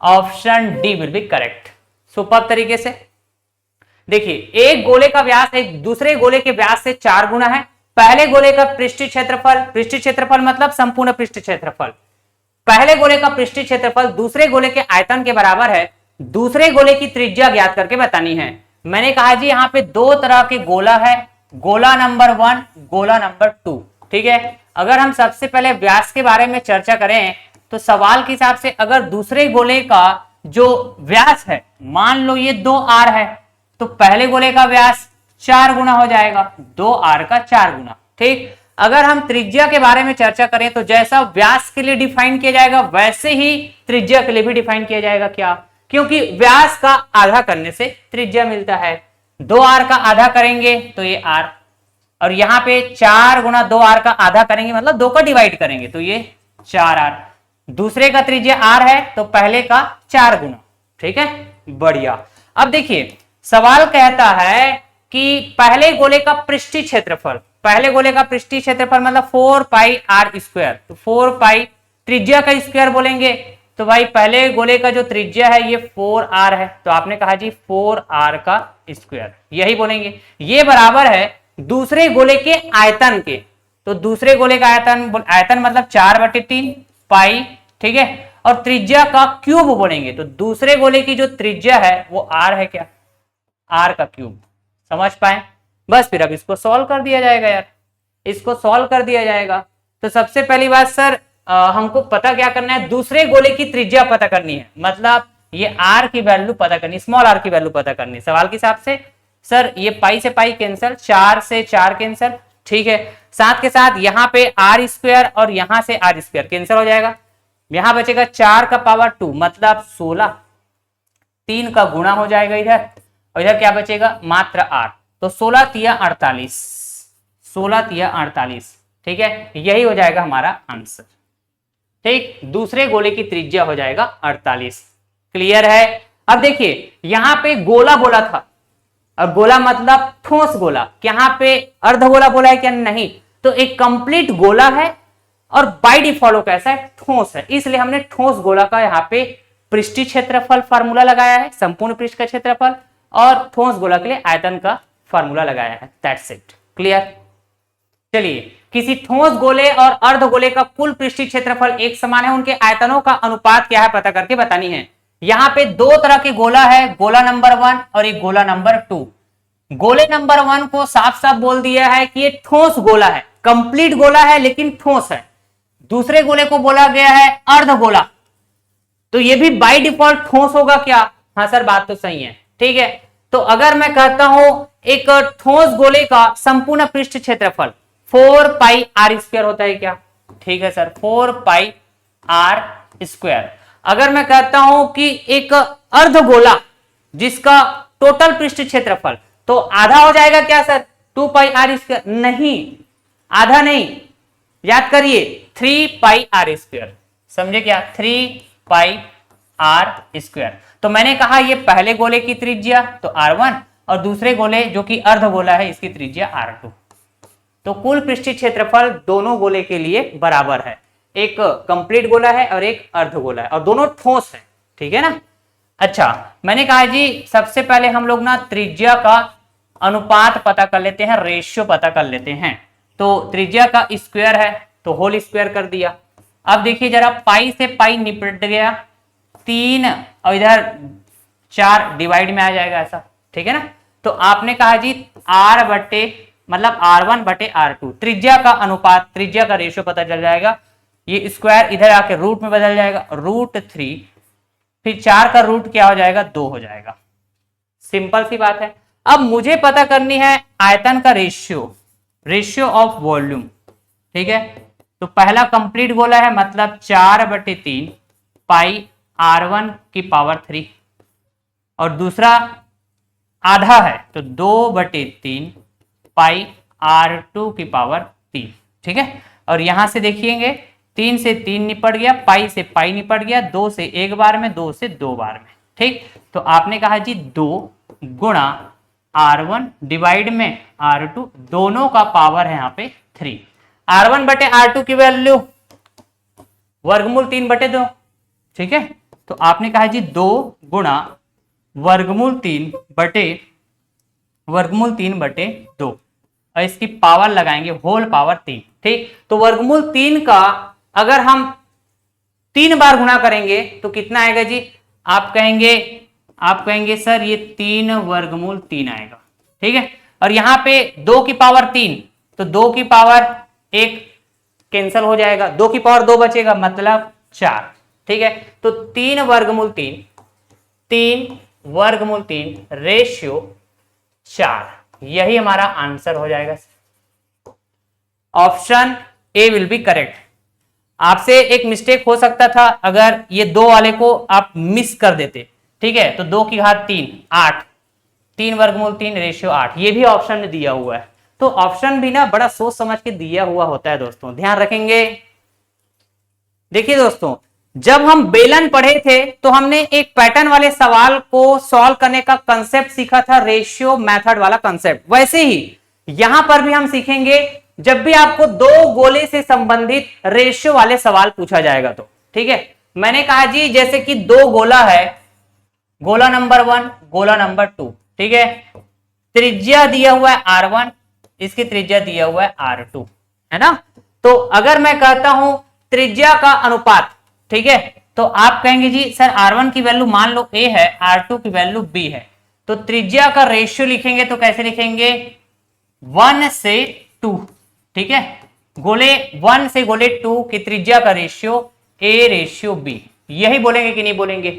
option D will be correct. Super तरीके से देखिए, एक गोले का व्यास एक दूसरे गोले के व्यास से 4 गुना है। पहले गोले का पृष्ठीय क्षेत्रफल मतलब संपूर्ण पृष्ठ क्षेत्रफल, पहले गोले का पृष्ठीय क्षेत्रफल दूसरे गोले के आयतन के बराबर है। दूसरे गोले की त्रिज्या ज्ञात करके बतानी है। मैंने कहा जी यहाँ पे दो तरह के गोला है, गोला नंबर 1, गोला नंबर 2। ठीक है, अगर हम सबसे पहले व्यास के बारे में चर्चा करें तो सवाल के हिसाब से अगर दूसरे गोले का जो व्यास है, मान लो ये 2r है, तो पहले गोले का व्यास 4 गुना हो जाएगा, 2r का 4 गुना। ठीक, अगर हम त्रिज्या के बारे में चर्चा करें तो जैसा व्यास के लिए डिफाइन किया जाएगा वैसे ही त्रिज्या के लिए भी डिफाइन किया जाएगा। क्या? क्योंकि व्यास का आधा करने से त्रिज्या मिलता है। 2r का आधा करेंगे तो ये r, और यहां पे 4 गुना 2r का आधा करेंगे मतलब 2 का डिवाइड करेंगे तो ये 4r। दूसरे का त्रिज्या r है तो पहले का 4 गुना। ठीक है, बढ़िया। अब देखिए सवाल कहता है कि पहले गोले का पृष्ठीय क्षेत्रफल, पहले गोले का पृष्ठीय क्षेत्रफल मतलब 4 पाई r स्क्वायर, तो 4 पाई त्रिज्या का स्क्वायर बोलेंगे तो भाई पहले गोले का जो त्रिज्या है ये 4r है, तो आपने कहा जी 4r का स्क्वायर, यही बोलेंगे। ये बराबर है दूसरे गोले के आयतन के, तो दूसरे गोले का आयतन मतलब 4/3 पाई। ठीक है, और त्रिज्या का क्यूब बोलेंगे तो दूसरे गोले की जो त्रिज्या है वो r है। क्या? r का क्यूब। समझ पाए? बस फिर अब इसको सॉल्व कर दिया जाएगा यार, इसको सॉल्व कर दिया जाएगा। तो सबसे पहली बात सर हमको पता क्या करना है, दूसरे गोले की त्रिज्या पता करनी है, मतलब ये r की वैल्यू पता करनी, स्मॉल r की वैल्यू पता करनी। सवाल के हिसाब से सर ये पाई से पाई कैंसिल, 4 से 4 कैंसिल। ठीक है, साथ के साथ यहाँ पे r स्क्वायर और यहां से r स्क्वायर कैंसिल हो जाएगा, यहां बचेगा 4 का पावर 2 मतलब 16, 3 का गुणा हो जाएगा इधर, और इधर क्या बचेगा मात्र r, तो 16 तिया 48, 16 तिया 48। ठीक है, यही हो जाएगा हमारा आंसर। ठीक, दूसरे गोले की त्रिज्या हो जाएगा 48। क्लियर है? अब देखिए यहां पे गोला बोला था, और गोला मतलब ठोस गोला, यहाँ पे अर्धगोला बोला है क्या? नहीं, तो एक कंप्लीट गोला है और बाय डिफॉल्ट कैसा है? ठोस है, इसलिए हमने ठोस गोला का यहाँ पे पृष्ठीय क्षेत्रफल फार्मूला लगाया है, संपूर्ण पृष्ठ का क्षेत्रफल, और ठोस गोला के लिए आयतन का फार्मूला लगाया है। That's it. क्लियर? चलिए, किसी ठोस गोले और अर्धगोले का कुल पृष्ठीय क्षेत्रफल एक समान है, उनके आयतनों का अनुपात क्या है पता करके बतानी है। यहाँ पे दो तरह के गोला है, गोला नंबर 1 और एक गोला नंबर 2। गोले नंबर 1 को साफ साफ बोल दिया है कि ये ठोस गोला है, कंप्लीट गोला है लेकिन ठोस है। दूसरे गोले को बोला गया है अर्धगोला, तो ये भी बाय डिफॉल्ट ठोस होगा क्या? हाँ सर, बात तो सही है। ठीक है, तो अगर मैं कहता हूं एक ठोस गोले का संपूर्ण पृष्ठ क्षेत्रफल 4 पाई r स्क्वायर होता है क्या? ठीक है सर, 4 पाई r स्क्वायर। अगर मैं कहता हूं कि एक अर्धगोला जिसका टोटल पृष्ठ क्षेत्रफल, तो आधा हो जाएगा क्या सर? 2 पाई r स्क्वायर। नहीं, आधा नहीं, याद करिए 3 पाई r स्क्वायर। समझे क्या? 3 पाई r स्क्वायर। तो मैंने कहा ये पहले गोले की त्रिज्या तो r1, और दूसरे गोले जो कि अर्धगोला है इसकी त्रिज्या r2। तो कुल पृष्ठीय क्षेत्रफल दोनों गोले के लिए बराबर है, एक कंप्लीट गोला है और एक अर्धगोला है, और दोनों ठोस है। ठीक है ना? अच्छा, मैंने कहा जी सबसे पहले हम लोग ना त्रिज्या का अनुपात पता कर लेते हैं, रेशियो पता कर लेते हैं। तो त्रिज्या का स्क्वायर है तो होल स्क्वायर कर दिया। अब देखिए जरा, पाई से पाई निपट गया, 3 और इधर 4 डिवाइड में आ जाएगा ऐसा। ठीक है ना? तो आपने कहा जी r बटे मतलब r1 बटे r2, त्रिज्या का अनुपात, त्रिज्या का रेशियो पता चल जाएगा। ये स्क्वायर इधर आके रूट में बदल जाएगा, √3, फिर 4 का रूट क्या हो जाएगा? 2 हो जाएगा। सिंपल सी बात है। अब मुझे पता करनी है आयतन का रेशियो, रेशियो ऑफ वॉल्यूम। ठीक है, तो पहला कंप्लीट गोला है मतलब 4/3 पाई r1 की पावर 3, और दूसरा आधा है तो 2/3 पाई r2 की पावर 3। ठीक है, और यहां से देखिएंगे 3 से 3 निपट गया, पाई से पाई निपट गया, 2 से एक बार में, 2 से 2 बार में। ठीक, तो आपने कहा जी 2 गुणा r1 डिवाइड में r2, दोनों का पावर है यहाँ पे 3। r1 बटे r2 की वैल्यू वर्गमूल 3/2। ठीक है, तो आपने कहा जी 2 गुणा वर्गमूल 3/2 और इसकी पावर लगाएंगे होल पावर 3। ठीक, तो वर्गमूल 3 का अगर हम 3 बार गुणा करेंगे तो कितना आएगा जी? आप कहेंगे सर ये 3 वर्गमूल 3 आएगा। ठीक है, और यहां पे 2 की पावर 3, तो 2 की पावर 1 कैंसिल हो जाएगा, 2 की पावर 2 बचेगा, मतलब 4। ठीक है, तो 3 वर्गमूल 3 रेशियो 4, यही हमारा आंसर हो जाएगा। Option A will be correct. आपसे एक मिस्टेक हो सकता था अगर ये 2 वाले को आप मिस कर देते। ठीक है, तो 2 की घात 3 8, 3 वर्गमूल 3 रेशियो 8, ये भी ऑप्शन में दिया हुआ है। तो ऑप्शन भी ना बड़ा सोच समझ के दिया हुआ होता है दोस्तों, ध्यान रखेंगे। देखिए दोस्तों, जब हम बेलन पढ़े थे तो हमने एक पैटर्न वाले सवाल को सॉल्व करने का कंसेप्ट सीखा था, रेशियो मेथड वाला कंसेप्ट। वैसे ही यहां पर भी हम सीखेंगे, जब भी आपको 2 गोले से संबंधित रेशियो वाले सवाल पूछा जाएगा तो। ठीक है, मैंने कहा जी जैसे कि 2 गोला है, गोला नंबर 1, गोला नंबर 2। ठीक है, त्रिज्या दिया हुआ है R1, इसकी त्रिज्या दिया हुआ है R2, है ना। तो अगर मैं कहता हूं त्रिज्या का अनुपात, ठीक है, तो आप कहेंगे जी सर R1 की वैल्यू मान लो A है, R2 की वैल्यू B है, तो त्रिज्या का रेशियो लिखेंगे तो कैसे लिखेंगे? 1 से 2। ठीक है, गोले 1 से गोले 2 की त्रिज्या का रेशियो A रेशियो B, यही बोलेंगे कि नहीं बोलेंगे?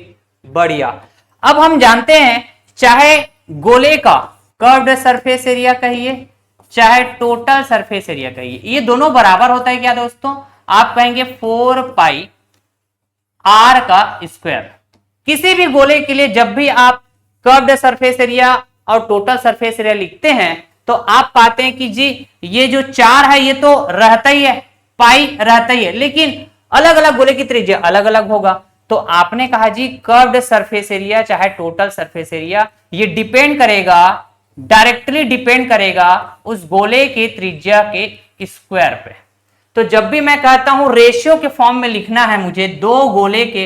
बढ़िया। अब हम जानते हैं, चाहे गोले का कर्व्ड सरफेस एरिया कहिए, चाहे टोटल सरफेस एरिया कहिए, ये दोनों बराबर होता है क्या दोस्तों? आप कहेंगे 4 पाई R का स्क्वायर। किसी भी गोले के लिए जब भी आप कर्व्ड सरफेस एरिया और टोटल सरफेस एरिया लिखते हैं तो आप पाते हैं कि जी ये जो 4 है ये तो रहता ही है, पाई रहता ही है, लेकिन अलग अलग गोले की त्रिज्या अलग अलग होगा। तो आपने कहा जी कर्व्ड सरफेस एरिया चाहे टोटल सरफेस एरिया, ये डिपेंड करेगा, डायरेक्टली डिपेंड करेगा उस गोले के त्रिज्या के स्क्वायर पे। तो जब भी मैं कहता हूं रेशियो के फॉर्म में लिखना है मुझे 2 गोले के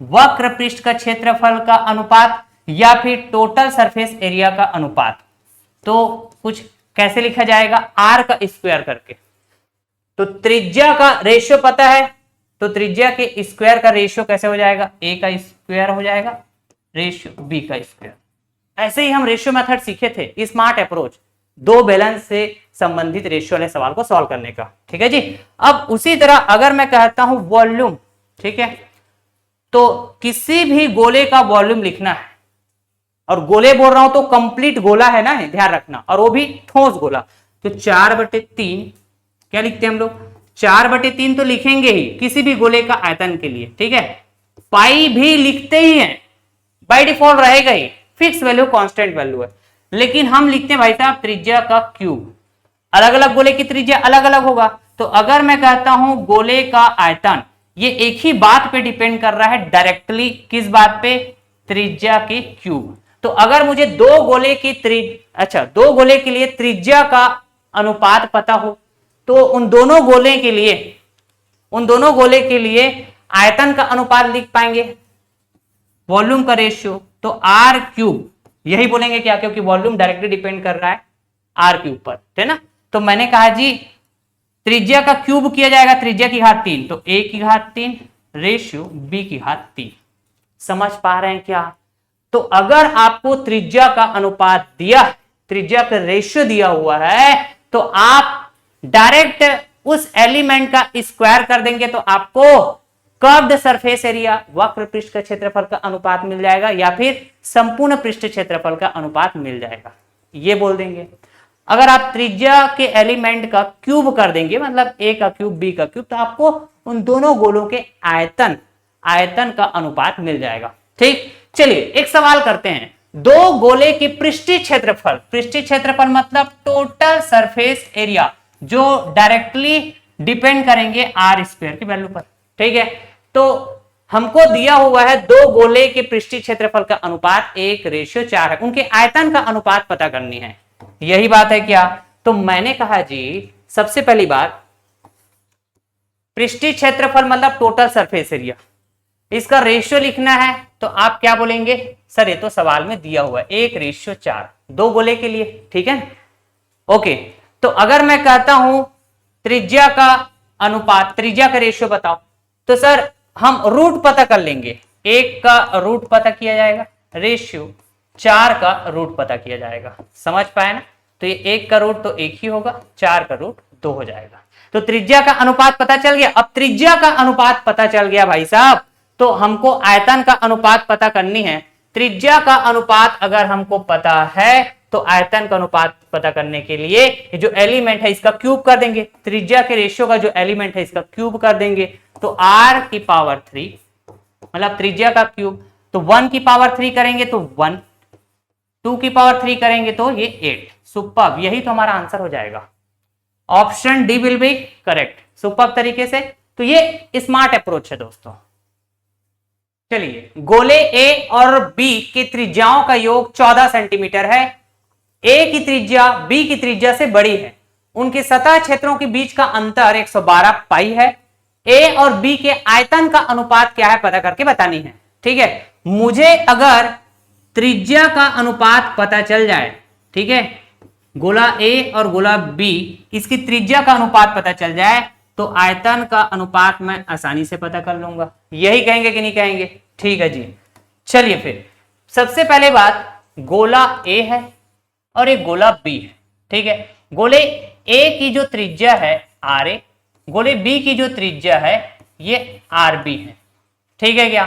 वक्र पृष्ठ का क्षेत्रफल का अनुपात या फिर टोटल सरफेस एरिया का अनुपात, तो कुछ कैसे लिखा जाएगा? R का स्क्वायर करके। तो त्रिज्या का रेशियो पता है, तो त्रिज्या के स्क्वायर का रेशियो कैसे हो जाएगा? A का स्क्वायर हो जाएगा रेशियो B का स्क्वायर। ऐसे ही हम रेशियो मेथड सीखे थे, स्मार्ट अप्रोच 2 बैलेंस से संबंधित रेशियो वाले सवाल को सॉल्व करने का। ठीक है जी। अब उसी तरह अगर मैं कहता हूं वॉल्यूम, ठीक है, तो किसी भी गोले का वॉल्यूम लिखना है, और गोले बोल रहा हूं तो कंप्लीट गोला है ना, है ध्यान रखना, और वो भी ठोस गोला, तो 4/3 क्या लिखते हैं हम लोग? 4/3 तो लिखेंगे ही किसी भी गोले का आयतन के लिए। ठीक है, पाई भी लिखते ही हैं, बाय डिफॉल्ट रहेगा ही, फिक्स वैल्यू कांस्टेंट वैल्यू है, लेकिन हम लिखते हैं भाई साहब त्रिज्या का क्यूब। अलग अलग गोले की त्रिज्या अलग अलग होगा। तो अगर मैं कहता हूं गोले का आयतन, ये एक ही बात पे डिपेंड कर रहा है डायरेक्टली, किस बात पे? त्रिज्या के क्यूब। तो अगर मुझे 2 गोले की 2 गोले के लिए त्रिज्या का अनुपात पता हो, तो उन दोनों गोले के लिए आयतन का अनुपात लिख पाएंगे, वॉल्यूम का रेशियो, तो R क्यूब, यही बोलेंगे क्या? क्योंकि वॉल्यूम डायरेक्टली डिपेंड कर रहा है R क्यूब पर, है ना। तो मैंने कहा जी त्रिज्या का क्यूब किया जाएगा त्रिज्या की घात 3, तो A की घात 3 रेशियो B की घात 3। समझ पा रहे हैं क्या? तो अगर आपको त्रिज्या का अनुपात दिया, त्रिज्या का रेशियो दिया हुआ है, तो आप डायरेक्ट उस एलिमेंट का स्क्वायर कर देंगे तो आपको कर्व्ड सरफेस एरिया वक्र पृष्ठ का क्षेत्रफल का अनुपात मिल जाएगा, या फिर संपूर्ण पृष्ठ क्षेत्रफल का अनुपात मिल जाएगा, ये बोल देंगे। अगर आप त्रिज्या के एलिमेंट का क्यूब कर देंगे, मतलब A का क्यूब B का क्यूब, तो आपको उन दोनों गोलों के आयतन का अनुपात मिल जाएगा। ठीक, चलिए एक सवाल करते हैं। 2 गोले की पृष्ठीय क्षेत्रफल मतलब टोटल सरफेस एरिया, जो डायरेक्टली डिपेंड करेंगे R स्क्वायर की वैल्यू पर। ठीक है, तो हमको दिया हुआ है 2 गोले के पृष्ठीय क्षेत्रफल का अनुपात 1/4 है, उनके आयतन का अनुपात पता करनी है, यही बात है क्या? तो मैंने कहा जी सबसे पहली बात, पृष्ठीय क्षेत्रफल मतलब टोटल सरफेस एरिया, इसका रेशियो लिखना है तो आप क्या बोलेंगे, सर ये तो सवाल में दिया हुआ है 1:4, 2 गोले के लिए, ठीक है। ओके, तो अगर मैं कहता हूं त्रिज्या का अनुपात, त्रिज्या का रेशियो बताओ, तो सर हम रूट पता कर लेंगे। 1 का रूट पता किया जाएगा, रेशियो 4 का रूट पता किया जाएगा। समझ पाए ना? तो ये 1 का रूट तो 1 ही होगा, 4 का रूट 2 हो जाएगा। तो त्रिज्या का अनुपात पता चल गया। अब त्रिज्या का अनुपात पता चल गया भाई साहब, तो हमको आयतन का अनुपात पता करनी है। त्रिज्या का अनुपात अगर हमको पता है तो आयतन का अनुपात पता करने के लिए जो एलिमेंट है इसका क्यूब कर देंगे। त्रिज्या के रेशियो का जो एलिमेंट है इसका क्यूब कर देंगे, तो r⁻3 मतलब त्रिज्या का क्यूब, तो 1 की पावर 3 करेंगे तो 1, 2 की पावर 3 करेंगे तो ये 8। सुपर्ब, यही तो हमारा आंसर हो जाएगा। Option D will be correct, superb तरीके से। तो ये स्मार्ट अप्रोच है दोस्तों। चलिए, गोले ए और बी की त्रिज्याओं का योग 14 सेंटीमीटर है। ए की त्रिज्या बी की त्रिज्या से बड़ी है। उनके सतह क्षेत्रों के बीच का अंतर 112 पाई है। ए और बी के आयतन का अनुपात क्या है पता करके बतानी है, ठीक है। मुझे अगर त्रिज्या का अनुपात पता चल जाए, ठीक है, गोला ए और गोला बी, इसकी त्रिज्या का अनुपात पता चल जाए तो आयतन का अनुपात मैं आसानी से पता कर लूंगा। यही कहेंगे कि नहीं कहेंगे? ठीक है जी। चलिए फिर, सबसे पहले बात, गोला ए है और एक गोला बी है, ठीक है। गोले ए की जो त्रिज्या है आर ए, गोले बी की जो त्रिज्या है ये आर बी है, ठीक है क्या।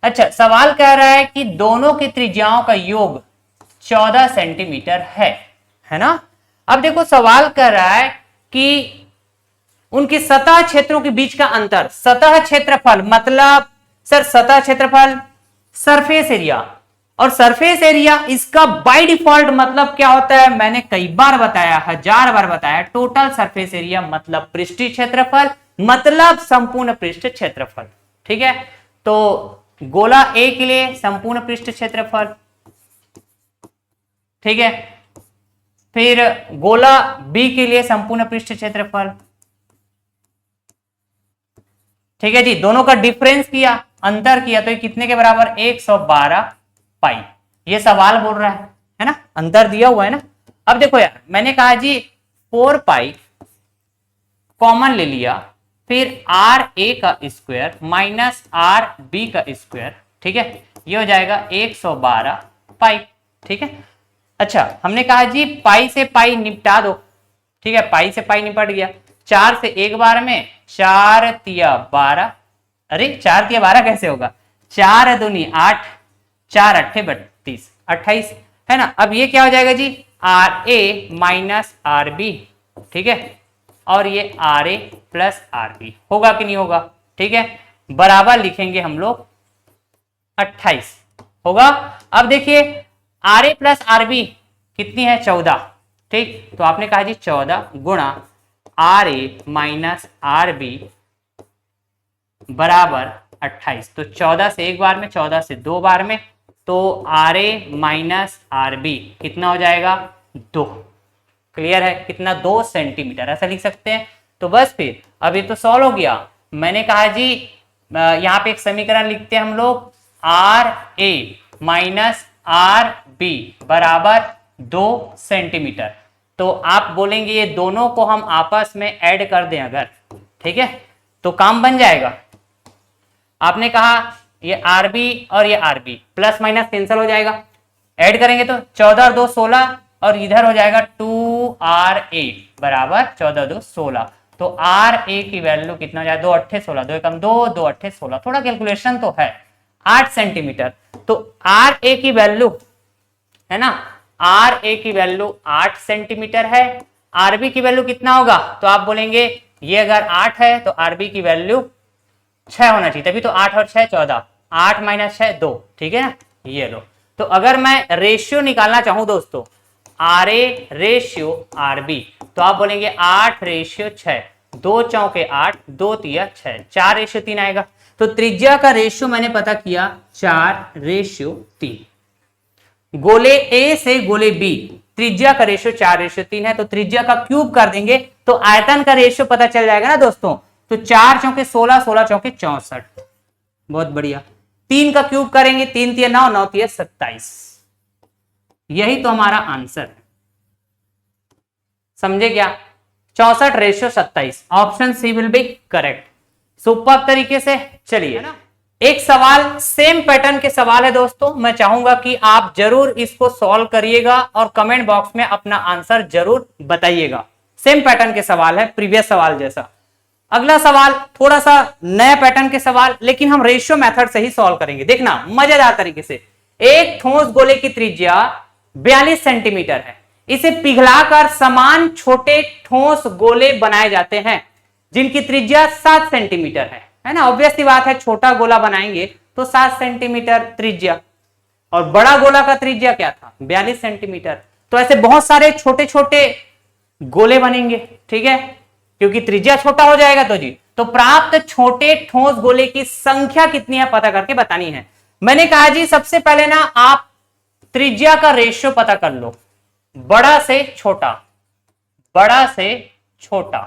अच्छा, सवाल कह रहा है कि दोनों की त्रिज्याओं का योग 14 सेंटीमीटर है ना। अब देखो सवाल कह रहा है कि उनके सतह क्षेत्रों के बीच का अंतर, सतह क्षेत्रफल मतलब सर सतह क्षेत्रफल सरफेस एरिया, और सरफेस एरिया इसका बाय डिफॉल्ट मतलब क्या होता है, मैंने कई बार बताया, 1000 बार बताया, टोटल सरफेस एरिया मतलब पृष्ठीय क्षेत्रफल मतलब संपूर्ण पृष्ठ क्षेत्रफल, ठीक है। तो गोला ए के लिए संपूर्ण पृष्ठ क्षेत्रफल, ठीक है। फिर गोला बी के लिए संपूर्ण पृष्ठ क्षेत्रफल, ठीक है जी। दोनों का डिफरेंस किया, अंतर किया, तो ये कितने के बराबर, 112 पाई। ये सवाल बोल रहा है ना, अंतर दिया हुआ है ना। अब देखो यार, मैंने कहा जी 4 पाई कॉमन ले लिया, फिर आर ए का स्क्वायर माइनस आर बी का स्क्वायर, ठीक है, ये हो जाएगा 112 पाई, ठीक है। अच्छा, हमने कहा जी पाई से पाई निपटा दो, ठीक है, पाई से पाई निपट गया। 4 से एक बार में, 4 तिया 12, अरे 4 तिया 12 कैसे होगा, 4 दूनी 8, 4 अट्ठे 32, 28 है ना। अब ये क्या हो जाएगा जी, R A minus R B, ठीक है, और ये R A plus R B होगा कि नहीं होगा, ठीक है, बराबर लिखेंगे हम लोग 28 होगा। अब देखिए R A plus R B कितनी है, 14, ठीक। तो आपने कहा जी 14 गुणा R A minus R B बराबर 28। तो 14 से एक बार में, 14 से दो बार में, तो R A minus R B कितना हो जाएगा, 2। क्लियर है, कितना, 2 सेंटीमीटर, ऐसा लिख सकते हैं। तो बस फिर अब ये तो सॉल्व हो गया। मैंने कहा जी यहाँ पे एक समीकरण लिखते हैं हम लोग, R A minus R B बराबर 2 सेंटीमीटर। तो आप बोलेंगे ये दोनों को हम आपस में ऐड कर दें अगर, ठीक है, तो काम बन जाएगा। आपने कहा ये आर बी और ये R B plus minus cancel हो जाएगा, ऐड करेंगे तो 14 और 2 16, और इधर हो जाएगा 2RA बराबर 14 2 16। तो RA की वैल्यू कितना हो जाएगा, 2 अट्ठे 16, 2 एकम 2, 2 अट्ठे 16, थोड़ा कैलकुलेशन तो है, 8 सेंटीमीटर। तो RA की वैल्यू है ना, RA की वैल्यू 8 सेंटीमीटर है। RB की वैल्यू कितना होगा, तो आप बोलेंगे ये अगर 8 है तो RB की वैल्यू 6 होना चाहिए, तभी तो 8 और 6 14, 8 माइनस 6 2, ठीक है ना, ये लो। तो अगर मैं रेशियो निकालना चाहूं दोस्तों, RA रेशियो RB, तो आप बोलेंगे 8 रेशियो 6, 2 चौके 8, 2 तिया 6, 4 रेशियो 3 आएगा। तो त्रिज्या का रेशियो मैंने पता किया 4 रेशियो 3। गोले A से गोले B त्रिज्या का रेशियो 4 रेशियो 3 है, तो त्रिज्या का क्यूब कर देंगे तो आयतन का रेशियो पता चल जाएगा ना दोस्तों। तो 4 चौके 16, 16 चौके 64, बहुत बढ़िया। 3 का क्यूब करेंगे, 3 तिया 9, 9 तिया 27। यही तो हमारा आंसर है, समझे क्या? 64:27। Option C will be correct. Super तरीके से। चलिए ना, एक सवाल सेम पैटर्न के सवाल है दोस्तों, मैं चाहूंगा कि आप जरूर इसको सॉल्व करिएगा और कमेंट बॉक्स में अपना आंसर जरूर बताइएगा। सेम पैटर्न के सवाल है, प्रीवियस सवाल जैसा। अगला सवाल थोड़ा सा नया पैटर्न के सवाल, लेकिन हम रेशियो मेथड से ही सॉल्व करेंगे। देखना मजेदार तरीके से। एक ठोस गोले की त्रिज्या 42 सेंटीमीटर है। इसे पिघलाकर समान छोटे ठोस गोले बनाए जाते हैं जिनकी त्रिज्या 7 सेंटीमीटर है ना। ऑब्वियस सी बात है, छोटा गोला बनाएंगे तो 7 सेंटीमीटर त्रिज्या, और बड़ा गोला का त्रिज्या क्या था? 42 सेंटीमीटर। तो ऐसे बहुत सारे छोटे छोटे गोले बनेंगे, ठीक है, क्योंकि त्रिज्या छोटा हो जाएगा तो जी। तो प्राप्त छोटे ठोस गोले की संख्या कितनी है पता करके बतानी है। मैंने कहा जी सबसे पहले ना आप त्रिज्या का रेशियो पता कर लो, बड़ा से छोटा, बड़ा से छोटा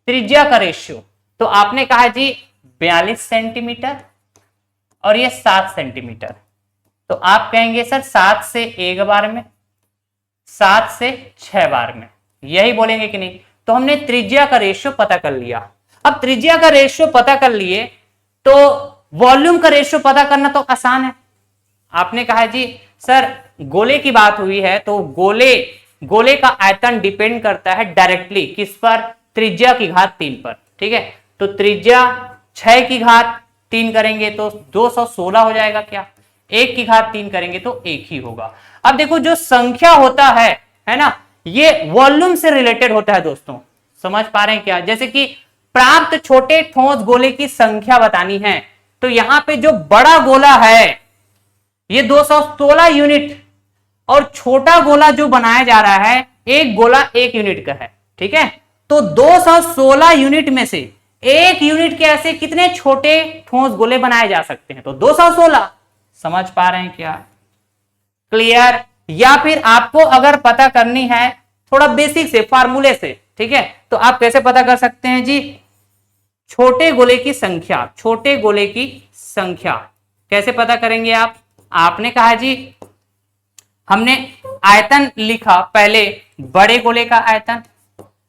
त्रिज्या का रेशियो। तो आपने कहा जी 42 सेंटीमीटर और ये 7 सेंटीमीटर। तो आप कहेंगे सर 7 से 1 बार में, 7 से 6 बार में, यही बोलेंगे कि नहीं? तो हमने त्रिज्या का रेशियो पता कर लिया। अब त्रिज्या का रेशियो पता कर लिए तो वॉल्यूम का रेशियो पता करना तो आसान है। आपने कहा जी सर गोले की बात हुई है तो गोले का आयतन डिपेंड करता है डायरेक्टली किस पर? त्रिज्या की घात 3 पर, ठीक है। तो त्रिज्या 6 की घात 3 करेंगे तो 216 हो जाएगा क्या? 1 की घात 3 करेंगे तो 1 ही होगा। अब देखो जो संख्या होता है ना, ये वॉल्यूम से रिलेटेड होता है दोस्तों, समझ पा रहे हैं क्या? जैसे कि प्राप्त छोटे ठोस गोले की संख्या बतानी है, तो यहां पे जो बड़ा गोला है ये 216 यूनिट, और छोटा गोला जो बनाया जा रहा है एक गोला 1 यूनिट का है, ठीक है। तो 216 यूनिट में से 1 यूनिट के ऐसे कितने छोटे ठोस गोले बनाए जा सकते हैं? तो 216। समझ पा रहे हैं क्या? क्लियर? या फिर आपको अगर पता करनी है थोड़ा बेसिक से, फार्मूले से, ठीक है, तो आप कैसे पता कर सकते हैं जी? छोटे गोले की संख्या, छोटे गोले की संख्या कैसे पता करेंगे आप? आपने कहा जी हमने आयतन लिखा पहले, बड़े गोले का आयतन।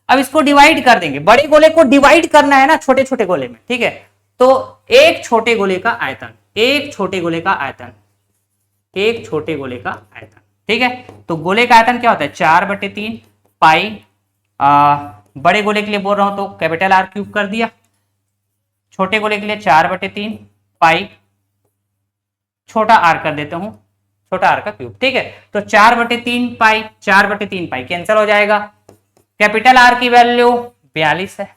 अब इसको डिवाइड कर देंगे, बड़े गोले को डिवाइड करना है ना छोटे छोटे गोले में, ठीक है। तो एक छोटे गोले का आयतन, एक छोटे गोले का आयतन, एक छोटे गोले का आयतन, ठीक है। तो गोले का आयतन क्या होता है? 4/3 पाई, बड़े गोले के लिए बोल रहा हूं तो कैपिटल आर क्यूब कर दिया, छोटे गोले के लिए 4/3 पाई, छोटा आर कर देता हूं, छोटा आर का क्यूब, ठीक है। तो 4/3 पाई, 4/3 पाई कैंसिल हो जाएगा। कैपिटल आर की वैल्यू 42 है,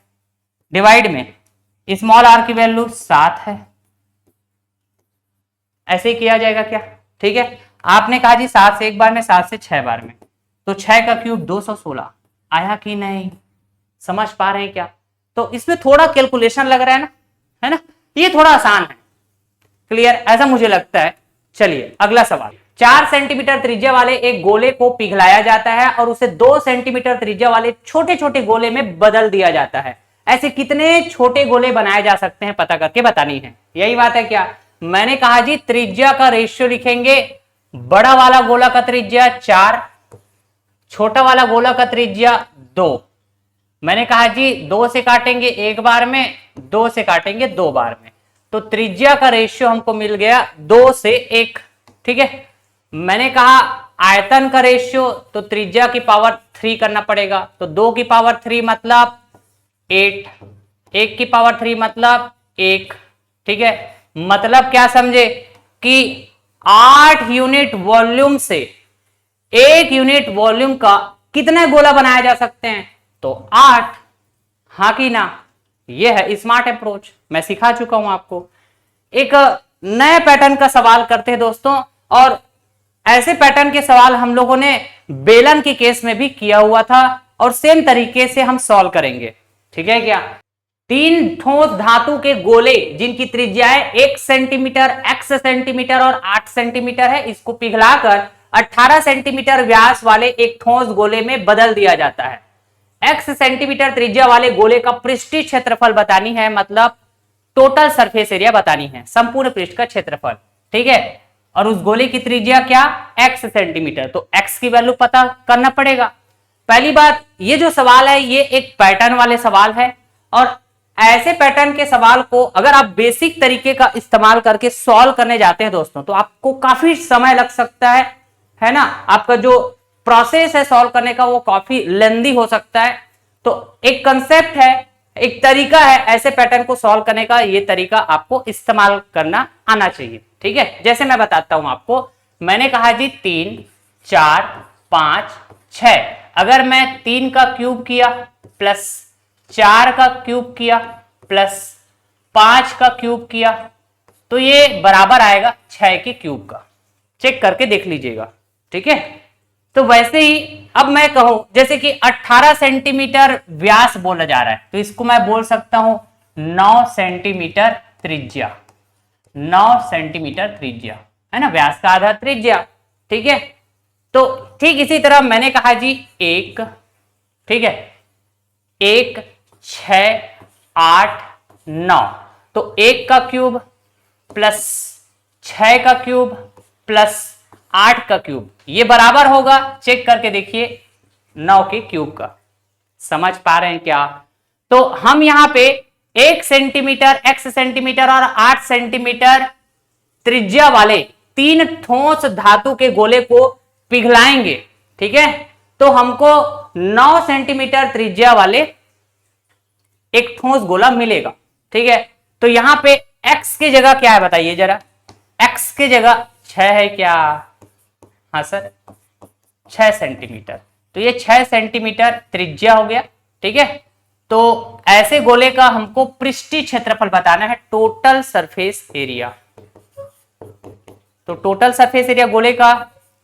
डिवाइड में स्मॉल आर की वैल्यू 7 है। ऐसे ही किया जाएगा क्या? ठीक है। आपने कहा जी 7 से 1 बार में, 7 से 6 बार में, तो 6 का क्यूब 216 आया कि नहीं? समझ पा रहे हैं क्या? तो इसमें थोड़ा कैलकुलेशन लग रहा है ना, है ना, ये थोड़ा आसान है। क्लियर? ऐसा मुझे लगता है। चलिए अगला सवाल। 4 सेंटीमीटर त्रिज्या वाले एक गोले को पिघलाया जाता है और उसे 2 सेंटीमीटर त्रिज्या वाले छोटे छोटे गोले में बदल दिया जाता है। ऐसे कितने छोटे गोले बनाए जा सकते हैं पता करके बतानी है। यही बात है क्या? मैंने कहा जी त्रिज्या का रेशियो लिखेंगे, बड़ा वाला गोला का त्रिज्या 4, छोटा वाला गोला का त्रिज्या 2। मैंने कहा जी 2 से काटेंगे 1 बार में, 2 से काटेंगे 2 बार में, तो त्रिज्या का रेशियो हमको मिल गया 2 से 1, ठीक है। मैंने कहा आयतन का रेशियो, तो त्रिज्या की पावर 3 करना पड़ेगा, तो 2 की पावर 3 मतलब 8, 1 की पावर 3 मतलब 1, ठीक है। मतलब क्या समझे कि 8 यूनिट वॉल्यूम से 1 यूनिट वॉल्यूम का कितने गोला बनाया जा सकते हैं? तो 8। हाँ कि ना? यह है स्मार्ट अप्रोच, मैं सिखा चुका हूं आपको। एक नए पैटर्न का सवाल करते हैं दोस्तों, और ऐसे पैटर्न के सवाल हम लोगों ने बेलन के केस में भी किया हुआ था और सेम तरीके से हम सॉल्व करेंगे, ठीक है क्या? 3 ठोस धातु के गोले जिनकी त्रिज्याएं 1 सेंटीमीटर, x सेंटीमीटर और 8 सेंटीमीटर है, इसको पिघलाकर 18 सेंटीमीटर व्यास वाले एक ठोस गोले में बदल दिया जाता है। x सेंटीमीटर त्रिज्या वाले गोले का पृष्ठीय क्षेत्रफल बतानी है, मतलब टोटल सरफेस एरिया बतानी है, संपूर्ण पृष्ठ का क्षेत्रफल, ठीक है। और उस गोले की त्रिज्या क्या, x सेंटीमीटर, तो x की वैल्यू पता करना पड़ेगा। पहली बात, ये जो सवाल है ये एक पैटर्न वाले सवाल है, और ऐसे पैटर्न के सवाल को अगर आप बेसिक तरीके का इस्तेमाल करके सॉल्व करने जाते हैं दोस्तों, तो आपको काफी समय लग सकता है ना। आपका जो प्रोसेस है सॉल्व करने का वो काफी लेंदी हो सकता है। तो एक कंसेप्ट है, एक तरीका है ऐसे पैटर्न को सॉल्व करने का, ये तरीका आपको इस्तेमाल करना आना चाहिए, ठीक है। जैसे मैं बताता हूं आपको, मैंने कहा जी 3 4 5 6, अगर मैं 3 का क्यूब किया प्लस 4 का क्यूब किया प्लस 5 का क्यूब किया, तो ये बराबर आएगा 6 के क्यूब का। चेक करके देख लीजिएगा, ठीक है। तो वैसे ही अब मैं कहूं जैसे कि 18 सेंटीमीटर व्यास बोला जा रहा है, तो इसको मैं बोल सकता हूं 9 सेंटीमीटर त्रिज्या, 9 सेंटीमीटर त्रिज्या है ना, व्यास का आधा त्रिज्या, ठीक है। तो ठीक इसी तरह मैंने कहा जी 1, ठीक है, 1 6 8 9, तो 1 का क्यूब प्लस 6 का क्यूब प्लस 8 का क्यूब, ये बराबर होगा, चेक करके देखिए, 9 के क्यूब का। समझ पा रहे हैं क्या? तो हम यहां पे 1 सेंटीमीटर, x सेंटीमीटर और 8 सेंटीमीटर त्रिज्या वाले 3 ठोस धातु के गोले को पिघलाएंगे, ठीक है। तो हमको 9 सेंटीमीटर त्रिज्या वाले एक ठोस गोला मिलेगा, ठीक है। तो यहां पे x की जगह क्या है बताइए जरा, x की जगह 6 है क्या? हाँ सर, 6 सेंटीमीटर, तो ये 6 सेंटीमीटर त्रिज्या हो गया, ठीक है। तो ऐसे गोले का हमको पृष्ठीय क्षेत्रफल बताना है, टोटल सरफेस एरिया। तो टोटल सरफेस एरिया गोले का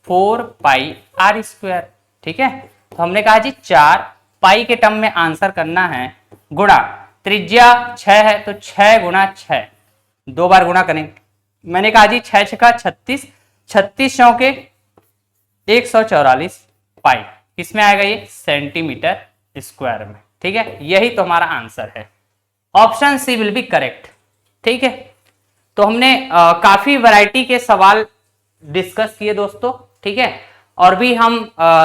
4 पाई आर स्क्वायर, ठीक है। तो हमने कहा जी 4 पाई के टर्म में आंसर करना है, गुणा त्रिज्या 6 है तो 6 गुणा 6, 2 बार गुणा करेंगे। मैंने कहा जी 6 छक्का 36, 36 चौके 144 पाई, इसमें आएगा ये सेंटीमीटर स्क्वायर में, ठीक है। यही तो हमारा आंसर है, option C will be correct, ठीक है। तो हमने काफी वैरायटी के सवाल डिस्कस किए दोस्तों, ठीक है। और भी हम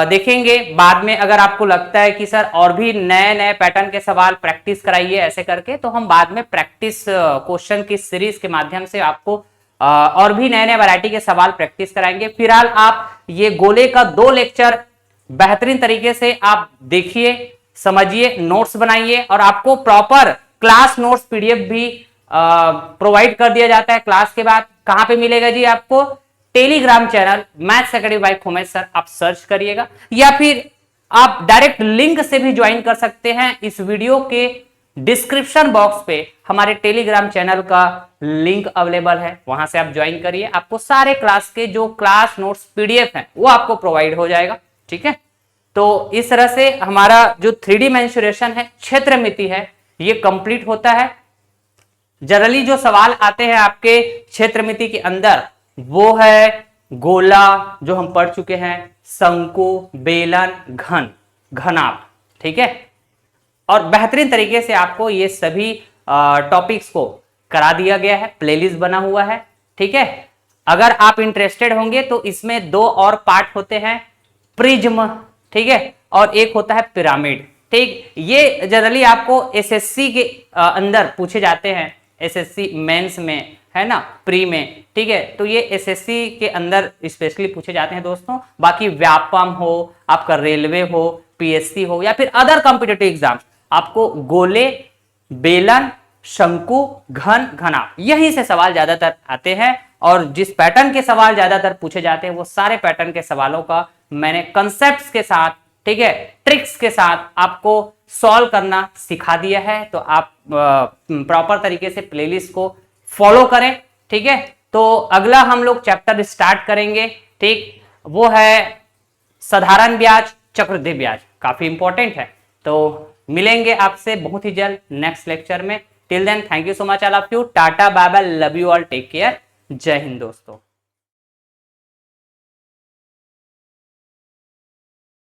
देखेंगे बाद में, अगर आपको लगता है कि सर और भी नए नए पैटर्न के सवाल प्रैक्टिस कराइए ऐसे करके, तो हम बाद में प्रैक्टिस क्वेश्चन की सीरीज के माध्यम से आपको और भी नए नए वैरायटी के सवाल प्रैक्टिस कराएंगे। फिलहाल आप ये गोले का 2 लेक्चर बेहतरीन तरीके से आप देखिए, समझिए, नोट्स बनाइए, और आपको प्रॉपर क्लास नोट्स पीडीएफ भी प्रोवाइड कर दिया जाता है क्लास के बाद। कहां पे मिलेगा जी आपको? Telegram channel maths academy by Khomesh sir, आप सर्च करिएगा, या फिर आप डायरेक्ट लिंक से भी ज्वाइन कर सकते हैं। इस वीडियो के डिस्क्रिप्शन बॉक्स पे हमारे टेलीग्राम चैनल का लिंक अवेलेबल है, वहां से आप ज्वाइन करिए, आपको सारे क्लास के जो क्लास नोट्स पीडीएफ हैं वो आपको प्रोवाइड हो जाएगा, ठीक है। तो इस तरह से हमारा जो 3D मेंसुरेशन है, क्षेत्र मिति है, ये कंप्लीट होता है। जनरली जो सवाल आते हैं आपके क्षेत्र मिति के अंदर, वो है गोला जो हम पढ़ चुके हैं, शंकु, बेलन, घन, घनाभ, ठीक है। और बेहतरीन तरीके से आपको ये सभी टॉपिक्स को करा दिया गया है, प्लेलिस्ट बना हुआ है, ठीक है। अगर आप इंटरेस्टेड होंगे तो इसमें 2 और पार्ट होते हैं, प्रिज्म, ठीक है, और एक होता है पिरामिड, ठीक। ये जनरली आपको एसएससी के अंदर पूछे जाते हैं, एसएससी मेंस में, है ना, प्री में, ठीक है। तो ये एसएससी के अंदर स्पेशली पूछे जाते हैं दोस्तों। बाकी व्यापम हो, आपका रेलवे हो, पीएससी हो, या फिर अदर कॉम्पिटिटिव एग्जाम, आपको गोले, बेलन, शंकु, घन, घनाभ, यहीं से सवाल ज्यादातर आते हैं। और जिस पैटर्न के सवाल ज्यादातर पूछे जाते हैं, वो सारे पैटर्न के सवालों का मैंने कंसेप्ट्स के साथ, ठीक है, ट्रिक्स के साथ आपको सॉल्व करना सिखा दिया है। तो आप प्रॉपर तरीके से प्लेलिस्ट को फॉलो करें, ठीक है। तो अगला हम लोग चैप्टर स्टार्ट करेंगे, ठीक, वो है साधारण ब्याज, चक्रवृद्धि ब्याज, काफी इंपॉर्टेंट है। तो मिलेंगे आपसे बहुत ही जल्द नेक्स्ट लेक्चर में। Till then, thank you so much all of you, tata, bye bye, love you all, take care, जय हिंद दोस्तों।